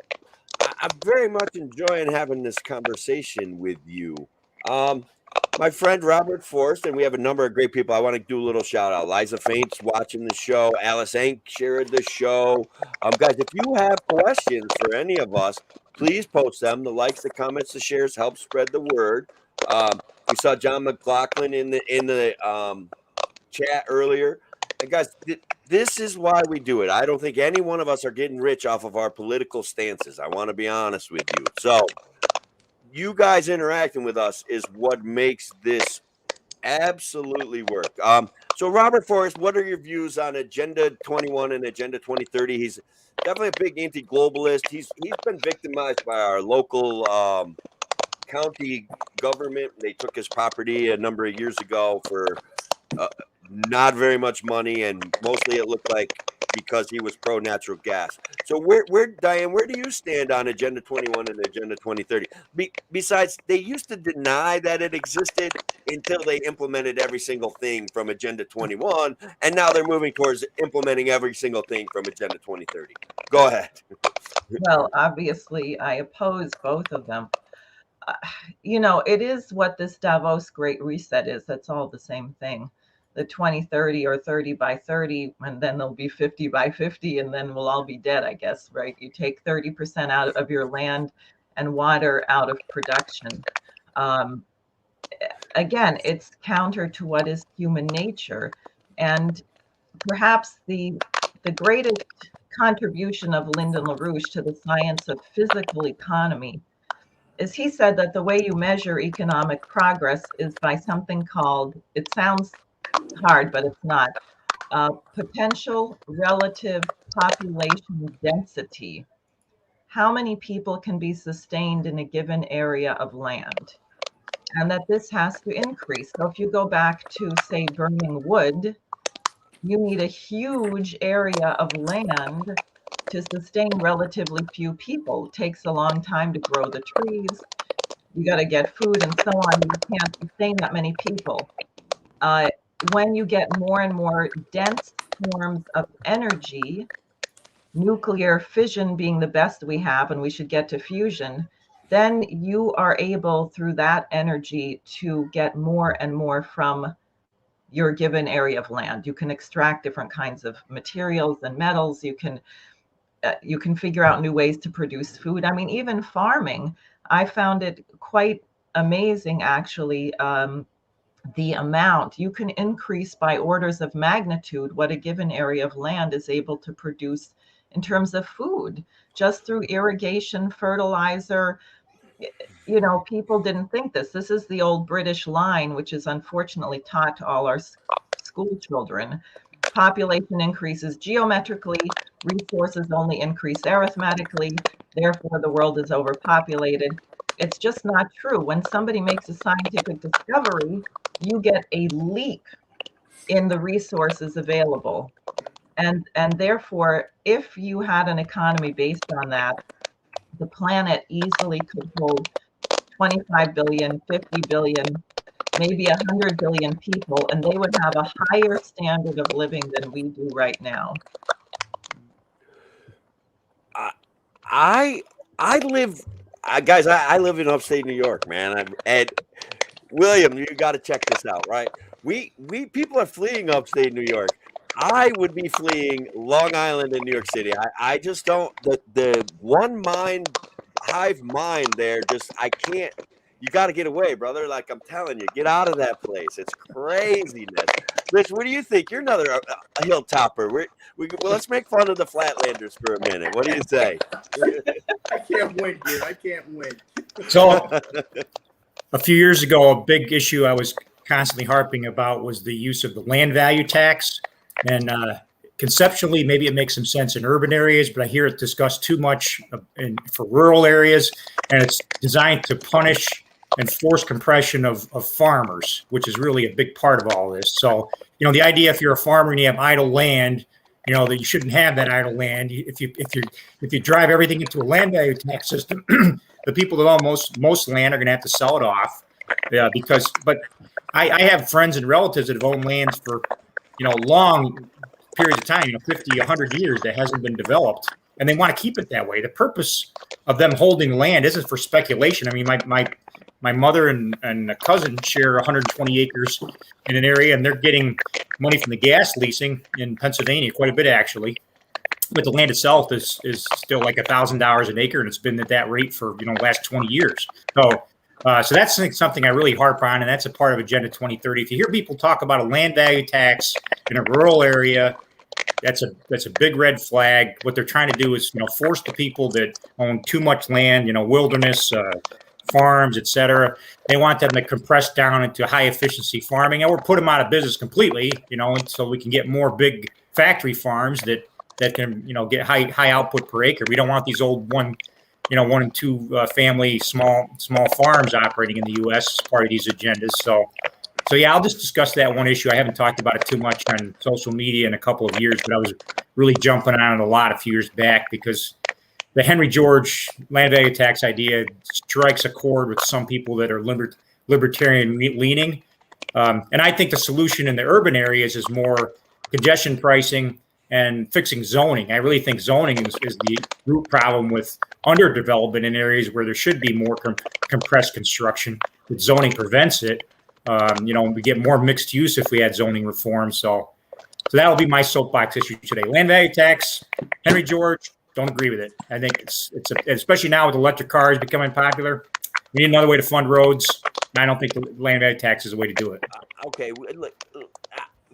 I'm very much enjoying having this conversation with you. My friend Robert Forrest, and we have a number of great people. I want to do a little shout out. Liza Faint's watching the show. Alice Ank shared the show. Guys, if you have questions for any of us, please post them. The likes, the comments, the shares help spread the word. We saw John McLaughlin in the chat earlier. And guys, this is why we do it. I don't think any one of us are getting rich off of our political stances. I want to be honest with you. So you guys interacting with us is what makes this absolutely work. So Robert Forrest, what are your views on Agenda 21 and Agenda 2030? He's definitely a big anti-globalist. He's been victimized by our local county government. They took his property a number of years ago for not very much money, and mostly it looked like because he was pro natural gas. So where Diane, where do you stand on Agenda 21 and Agenda 2030? Besides, they used to deny that it existed until they implemented every single thing from Agenda 21, and now they're moving towards implementing every single thing from Agenda 2030. Go ahead. Well, obviously, I oppose both of them. It is what this Davos Great Reset is. That's all the same thing. The 2030 or 30 by 30, and then there'll be 50 by 50, and then we'll all be dead, I guess, right? You take 30% out of your land and water out of production. Again, it's counter to what is human nature. And perhaps the greatest contribution of Lyndon LaRouche to the science of physical economy is he said that the way you measure economic progress is by something called, it sounds hard, but it's not, potential relative population density. How many people can be sustained in a given area of land? And that this has to increase. So if you go back to, say, burning wood, you need a huge area of land to sustain relatively few people. It takes a long time to grow the trees. You got to get food and so on. You can't sustain that many people. When you get more and more dense forms of energy, nuclear fission being the best we have, and we should get to fusion, then you are able through that energy to get more and more from your given area of land. You can extract different kinds of materials and metals. You can figure out new ways to produce food. I mean, even farming, I found it quite amazing, actually. The amount you can increase by orders of magnitude what a given area of land is able to produce in terms of food, just through irrigation, fertilizer. You know, people didn't think this. This is the old British line, which is unfortunately taught to all our school children. Population increases geometrically, resources only increase arithmetically, therefore the world is overpopulated. It's just not true. When somebody makes a scientific discovery, you get a leap in the resources available. And therefore, if you had an economy based on that, the planet easily could hold 25 billion, 50 billion, maybe 100 billion people, and they would have a higher standard of living than we do right now. I live, guys. I live in upstate New York, man. And William, you got to check this out, right? We people are fleeing upstate New York. I would be fleeing Long Island and New York City. I just don't, the one mind, hive mind there, just, I can't. You got to get away, brother. Like I'm telling you, get out of that place. It's craziness. Rich, what do you think? You're another hilltopper. Well, let's make fun of the Flatlanders for a minute. What do you say? I can't win, dude. I can't win. So a few years ago, a big issue I was constantly harping about was the use of the land value tax. And conceptually, maybe it makes some sense in urban areas, but I hear it discussed too much for rural areas. And it's designed to punish and force compression of farmers, which is really a big part of all this. So, you know, the idea, if you're a farmer and you have idle land, you know, that you shouldn't have that idle land. If you drive everything into a land value tax system, the people that own most land are going to have to sell it off. But I have friends and relatives that have owned lands for, you know, long periods of time, 50, 100 years that hasn't been developed, and they want to keep it that way. The purpose of them holding land isn't for speculation. I mean, my mother and a cousin share 120 acres in an area, and they're getting money from the gas leasing in Pennsylvania, quite a bit actually. But the land itself is still like $1,000 an acre, and it's been at that rate for the last 20 years. So that's something I really harp on, and that's a part of Agenda 2030. If you hear people talk about a land value tax in a rural area, that's a big red flag. What they're trying to do is force the people that own too much land, wilderness, farms, etc. They want them to compress down into high efficiency farming, or put them out of business completely, so we can get more big factory farms that can get high output per acre. We don't want these old one and two family small farms operating in the U.S. as part of these agendas. So yeah, I'll just discuss that one issue. I haven't talked about it too much on social media in a couple of years, but I was really jumping on it a lot a few years back because the Henry George land value tax idea strikes a chord with some people that are libertarian leaning. And I think the solution in the urban areas is more congestion pricing and fixing zoning. I really think zoning is the root problem with underdevelopment in areas where there should be more compressed construction. But zoning prevents it. We get more mixed use if we had zoning reform. So that'll be my soapbox issue today. Land value tax, Henry George, don't agree with it. I think it's especially now with electric cars becoming popular. We need another way to fund roads. And I don't think the land value tax is the way to do it. Okay, look,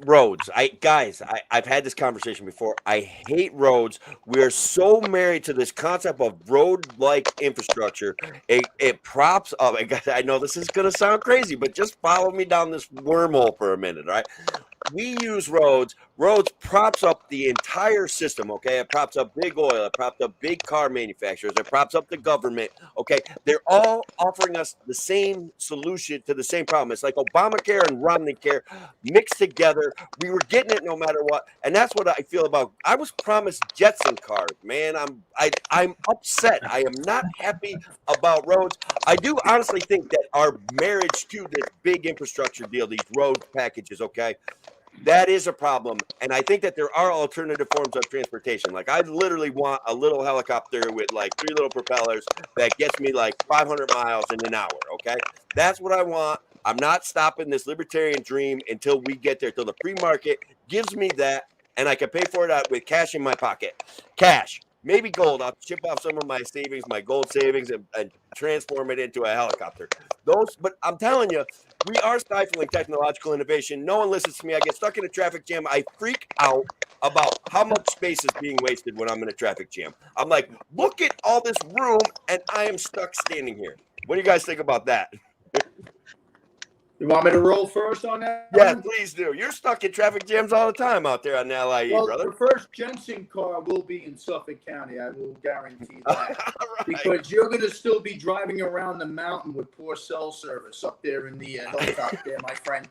roads. I've had this conversation before. I hate roads. We're so married to this concept of road-like infrastructure. It props up. I know this is going to sound crazy, but just follow me down this wormhole for a minute, all right? we use roads. Roads props up the entire system, okay? It props up big oil. It props up big car manufacturers. It props up the government, okay? They're all offering us the same solution to the same problem. It's like Obamacare and Romney care mixed together. We were getting it no matter what, and that's what I feel about. I was promised Jetson cars, man. I'm upset. I am not happy about roads. I do honestly think that our marriage to this big infrastructure deal, these road packages, okay, that is a problem. And I think that there are alternative forms of transportation. Like I literally want a little helicopter with like 3 little propellers that gets me like 500 miles in an hour, okay? That's what I want. I'm not stopping this libertarian dream until we get there, till the free market gives me that, and I can pay for it out with cash in my pocket. Cash. Maybe gold. I'll chip off some of my savings, my gold savings, and transform it into a helicopter. But I'm telling you, we are stifling technological innovation. No one listens to me. I get stuck in a traffic jam. I freak out about how much space is being wasted when I'm in a traffic jam. I'm like, look at all this room, and I am stuck standing here. What do you guys think about that? You want me to roll first on that? Yeah, please do. You're stuck in traffic jams all the time out there on the LIE, Well, brother. the first Jensen car will be in Suffolk County. I will guarantee that. Right. Because you're going to still be driving around the mountain with poor cell service up there in the hilltop there, my friend.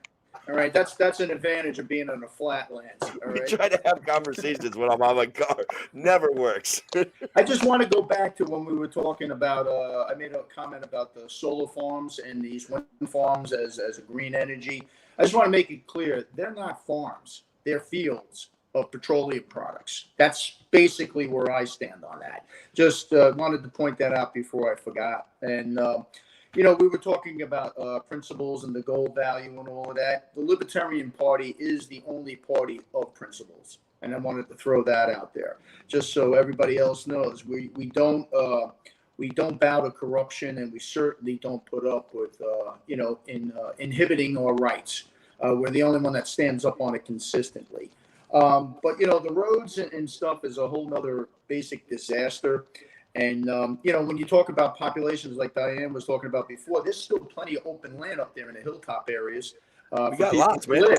All right, that's an advantage of being on the flatlands. All We right. try to have conversations when I'm on my car. Never works. I just want to go back to when we were talking about. I made a comment about the solar farms and these wind farms as a green energy. I just want to make it clear they're not farms; they're fields of petroleum products. That's basically where I stand on that. Just wanted to point that out before I forgot. And we were talking about principles and the gold value and all of that. The Libertarian Party is the only party of principles. And I wanted to throw that out there, just so everybody else knows. We don't bow to corruption, and we certainly don't put up with inhibiting our rights. We're the only one that stands up on it consistently. But the roads and stuff is a whole nother basic disaster. And when you talk about populations like Diane was talking about before, there's still plenty of open land up there in the hilltop areas. We got lots, man.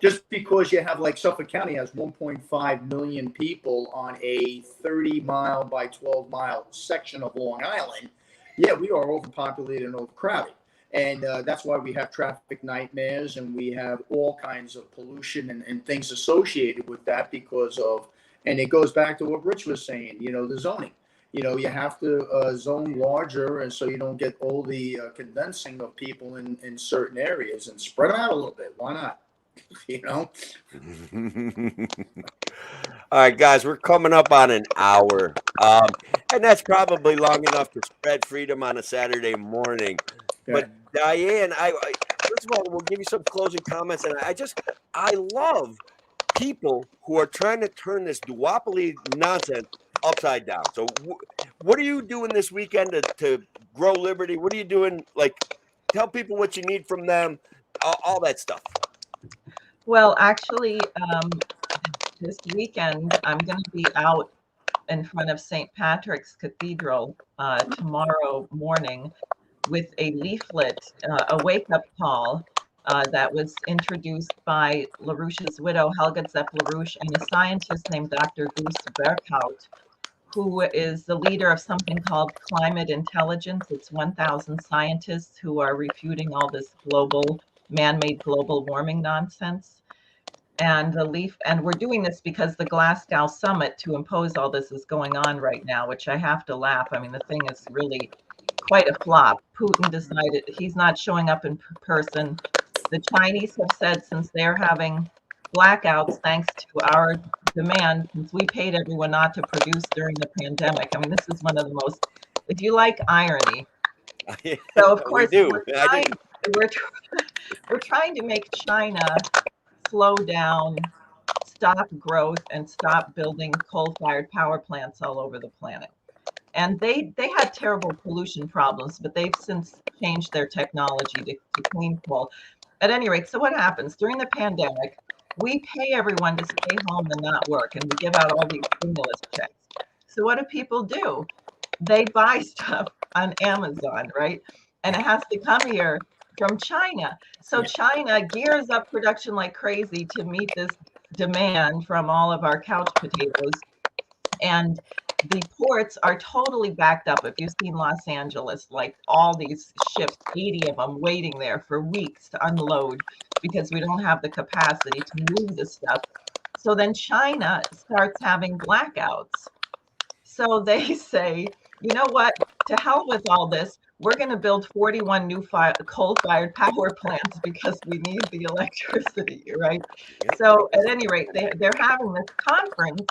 Just because you have, like, Suffolk County has 1.5 million people on a 30-mile by 12-mile section of Long Island. Yeah, we are overpopulated and overcrowded. And that's why we have traffic nightmares, and we have all kinds of pollution and things associated with that and it goes back to what Rich was saying, the zoning. You have to zone larger, and so you don't get all the condensing of people in certain areas, and spread them out a little bit. Why not? All right, guys, we're coming up on an hour, and that's probably long enough to spread freedom on a Saturday morning. Okay. But Diane, first of all, we'll give you some closing comments, and I love people who are trying to turn this duopoly nonsense upside down. So what are you doing this weekend to grow liberty? What are you doing? Like, tell people what you need from them, all that stuff. Well, actually, this weekend, I'm going to be out in front of St. Patrick's Cathedral tomorrow morning with a leaflet, a wake-up call that was introduced by LaRouche's widow, Helga Zepp-LaRouche, and a scientist named Dr. Goose Berghout, who is the leader of something called Climate Intelligence. It's 1,000 scientists who are refuting all this man-made global warming nonsense. And we're doing this because the Glasgow summit to impose all this is going on right now, which I have to laugh. I mean, the thing is really quite a flop. Putin decided he's not showing up in person. The Chinese have said, since they're having blackouts thanks to our demand, since we paid everyone not to produce during the pandemic. I mean, this is one of the most, if you like irony. So of course we're trying to make China slow down, stop growth, and stop building coal-fired power plants all over the planet. And they had terrible pollution problems, but they've since changed their technology to clean coal. At any rate, so what happens during the pandemic? We pay everyone to stay home and not work, and we give out all these stimulus checks. So what do people do? They buy stuff on Amazon, right? And it has to come here from China. So China gears up production like crazy to meet this demand from all of our couch potatoes. And the ports are totally backed up. If you've seen Los Angeles, like all these ships, 80 of them waiting there for weeks to unload because we don't have the capacity to move the stuff. So then China starts having blackouts. So they say, you know what, to hell with all this, we're going to build 41 new coal-fired power plants because we need the electricity, right? So at any rate, they're having this conference,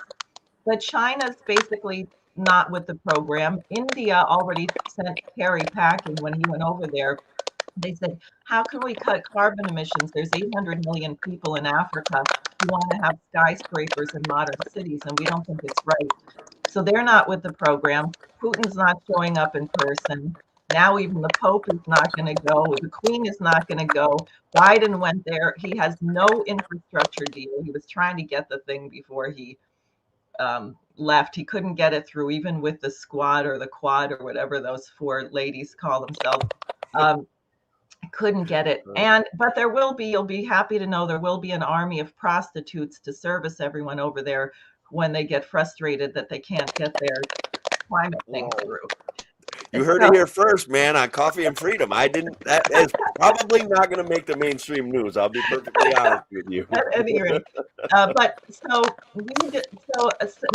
but China's basically not with the program. India already sent Kerry packing when he went over there. They said, how can we cut carbon emissions? There's 800 million people in Africa who want to have skyscrapers in modern cities, and we don't think it's right. So they're not with the program. Putin's not showing up in person. Now even the Pope is not going to go. The Queen is not going to go. Biden went there. He has no infrastructure deal. He was trying to get the thing before he left. He couldn't get it through, even with the squad or the quad or whatever those four ladies call themselves. Couldn't get it. But there will be, you'll be happy to know, there will be an army of prostitutes to service everyone over there when they get frustrated that they can't get their climate thing through. You heard it here first, man, on Coffee and Freedom. That is probably not going to make the mainstream news. I'll be perfectly honest with you. At any rate, but so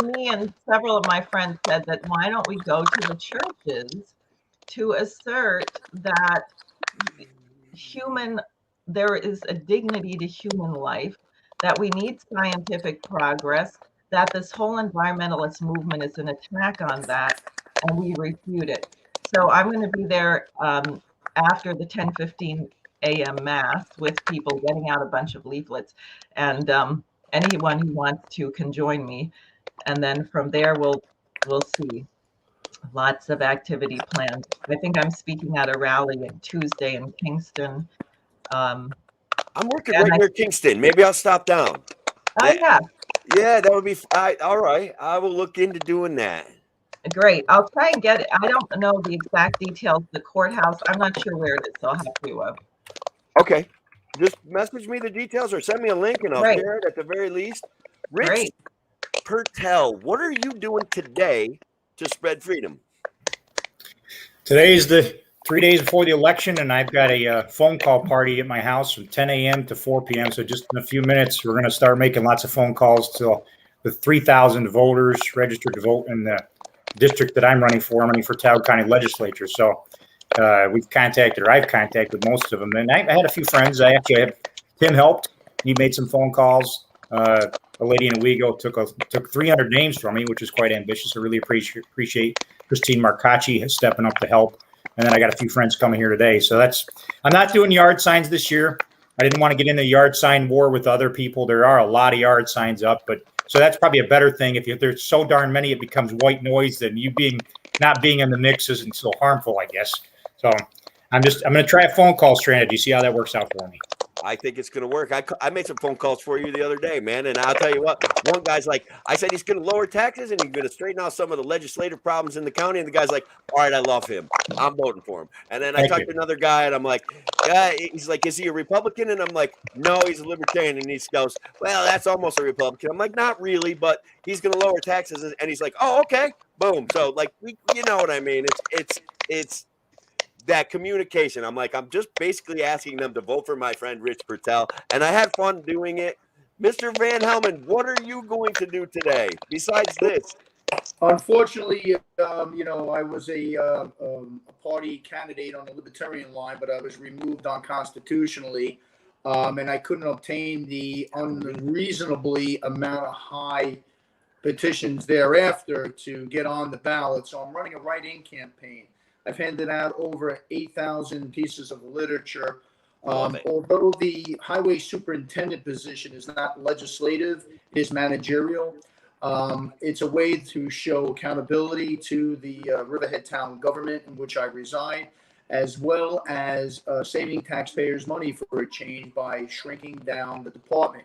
me and several of my friends said that why don't we go to the churches to assert that there is a dignity to human life, that we need scientific progress, that this whole environmentalist movement is an attack on that, and we refute it. So I'm going to be there after the 10:15 a.m. mass with people getting out a bunch of leaflets, and anyone who wants to can join me. And then from there we'll see. Lots of activity planned. I think I'm speaking at a rally on Tuesday in Kingston. I'm working right near Kingston. Maybe I'll stop down. Yeah. Yeah, that would be all right. I will look into doing that. Great. I'll try and get it. I don't know the exact details. The courthouse, I'm not sure where it is, so I'll have to. Okay. Just message me the details or send me a link and I'll share it at the very least. Rich Purtell, what are you doing today to spread freedom? Today is the 3 days before the election, and I've got a phone call party at my house from 10 a.m. to 4 p.m. So just in a few minutes, we're going to start making lots of phone calls with 3,000 voters registered to vote in the district that I'm running for. I'm running for Purtell County Legislature. So I've contacted most of them. And I had a few friends. Tim helped. He made some phone calls. A lady in Owego took 300 names from me, which is quite ambitious. I really appreciate Christine Marcacci stepping up to help. And then I got a few friends coming here today. So I'm not doing yard signs this year. I didn't want to get in the yard sign war with other people. There are a lot of yard signs up, so that's probably a better thing. If there's so darn many, it becomes white noise. Then not being in the mix isn't so harmful, I guess. So I'm going to try a phone call strategy. See how that works out for me. I think it's going to work. I made some phone calls for you the other day, man. And I'll tell you what, one guy's like, I said he's going to lower taxes and he's going to straighten out some of the legislative problems in the county. And the guy's like, all right, I love him. I'm voting for him. And then I talked to another guy and I'm like, he's like, is he a Republican? And I'm like, no, he's a Libertarian. And he goes, well, that's almost a Republican. I'm like, not really, but he's going to lower taxes. And he's like, oh, okay, boom. So like, you know what I mean? It's that communication. I'm just basically asking them to vote for my friend Rich Purtell, and I had fun doing it. Mr. Van Helmond, what are you going to do today besides this? Unfortunately, I was a party candidate on the Libertarian line, but I was removed unconstitutionally, and I couldn't obtain the unreasonably amount of high petitions thereafter to get on the ballot. So I'm running a write-in campaign. I've handed out over 8,000 pieces of literature. Although the highway superintendent position is not legislative, it is managerial. It's a way to show accountability to the Riverhead town government in which I reside, as well as saving taxpayers money for a change by shrinking down the department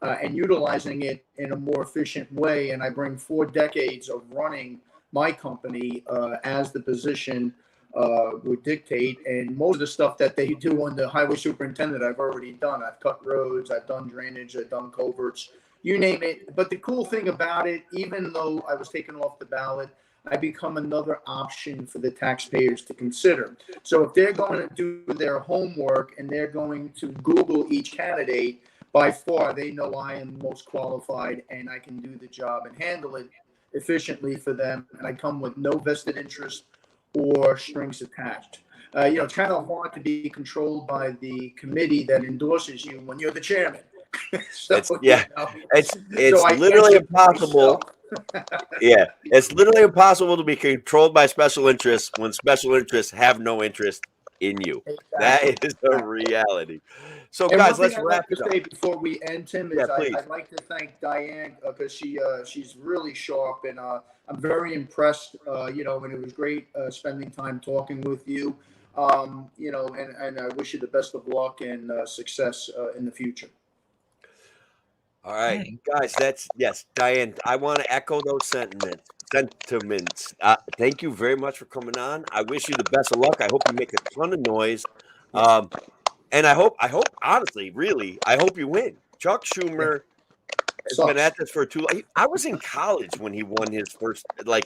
and utilizing it in a more efficient way. And I bring 4 decades of running my company as the position would dictate. And most of the stuff that they do on the highway superintendent, I've already done. I've cut roads, I've done drainage, I've done culverts, you name it. But the cool thing about it, even though I was taken off the ballot, I become another option for the taxpayers to consider. So if they're going to do their homework and they're going to Google each candidate, by far they know I am most qualified and I can do the job and handle it efficiently for them. And I come with no vested interest or strings attached. It's kind of hard to be controlled by the committee that endorses you when you're the chairman. It's So I literally can't impossible. Yeah, it's literally impossible to be controlled by special interests when special interests have no interest in you. Exactly. That is a reality. So, And guys, one let's thing I'd wrap like it to up. say before we end, Tim, is Yeah, please. I'd like to thank Diane because she's really sharp, and I'm very impressed. And it was great spending time talking with you. And I wish you the best of luck and success in the future. All right, guys, yes, Diane, I want to echo those sentiments. Thank you very much for coming on. I wish you the best of luck. I hope you make a ton of noise. And I hope, honestly, really, I hope you win. Chuck Schumer has been at this for too long. I was in college when he won his first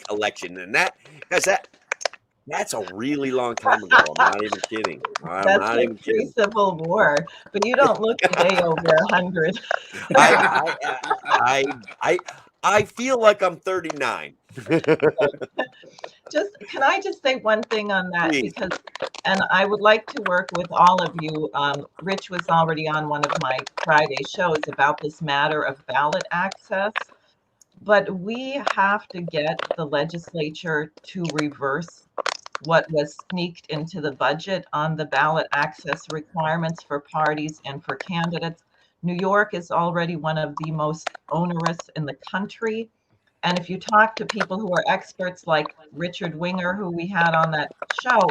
election, and that's a really long time ago. I'm not even kidding. That's like pre-Civil War, but you don't look a day over 100. I feel like I'm 39. Can I just say one thing on that? Please. And I would like to work with all of you. Rich was already on one of my Friday shows about this matter of ballot access, but we have to get the legislature to reverse what was sneaked into the budget on the ballot access requirements for parties and for candidates. New York is already one of the most onerous in the country. And if you talk to people who are experts like Richard Winger, who we had on that show,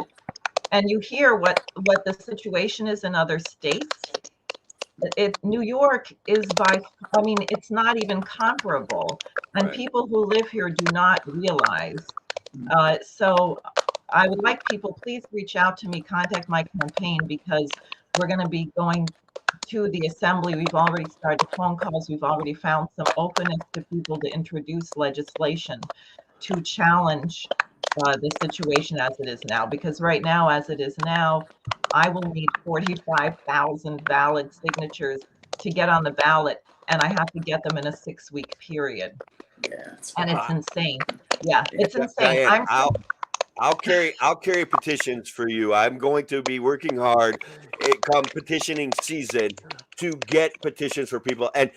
and you hear what the situation is in other states, New York is it's not even comparable. And people who live here do not realize. So I would like people, please reach out to me, contact my campaign, because we're going to be going to the assembly. We've already started phone calls. We've already found some openness to people to introduce legislation to challenge the situation as it is now. Because right now, as it is now, I will need 45,000 valid signatures to get on the ballot, and I have to get them in a 6-week period. Yeah, it's insane. Yeah, it's insane. Diane, I'll carry petitions for you. I'm going to be working hard come petitioning season to get petitions for people and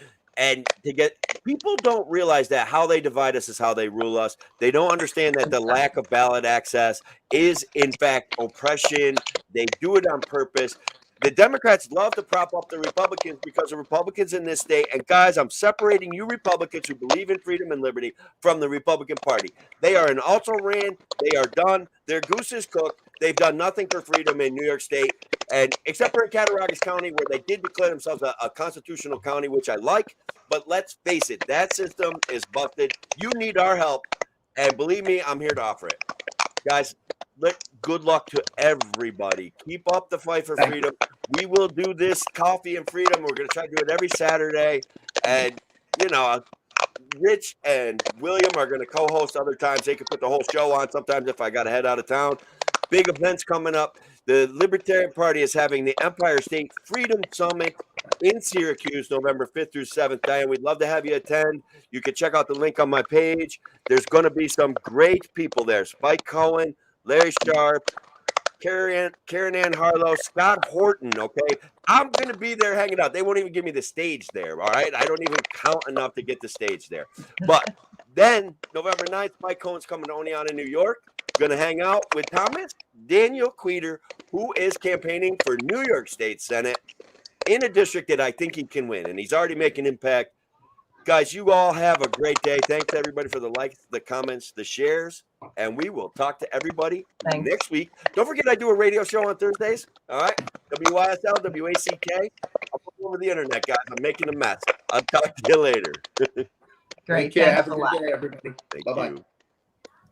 to get people don't realize that how they divide us is how they rule us. They don't understand that the lack of ballot access is in fact oppression. They do it on purpose. The Democrats love to prop up the Republicans because the Republicans in this state, and guys, I'm separating you Republicans who believe in freedom and liberty from the Republican Party. They are an also-ran. They are done. Their goose is cooked. They've done nothing for freedom in New York State, and except for in Cattaraugus County, where they did declare themselves a constitutional county, which I like. But let's face it, that system is busted. You need our help, and believe me, I'm here to offer it. Guys, good luck to everybody. Keep up the fight for freedom. We will do this coffee and freedom. We're going to try to do it every Saturday. And, Rich and William are going to co-host other times. They can put the whole show on sometimes if I got to head out of town. Big events coming up. The Libertarian Party is having the Empire State Freedom Summit in Syracuse, November 5th through 7th. Diane, we'd love to have you attend. You can check out the link on my page. There's going to be some great people there. Spike Cohen, Larry Sharp, Karen Ann Harlow, Scott Horton, okay? I'm going to be there hanging out. They won't even give me the stage there, all right? I don't even count enough to get the stage there. But then, November 9th, Mike Cohen's coming to Oneonta, New York. Going to hang out with Thomas Daniel Queter, who is campaigning for New York State Senate in a district that I think he can win, and he's already making impact. Guys, you all have a great day. Thanks, everybody, for the likes, the comments, the shares, and we will talk to everybody next week. Don't forget I do a radio show on Thursdays, all right? WYSL, WACK. I'll put it over the internet, guys. I'm making a mess. I'll talk to you later. Great. Take care. Thanks Have a a lot. good day, everybody. Thank Bye-bye. you.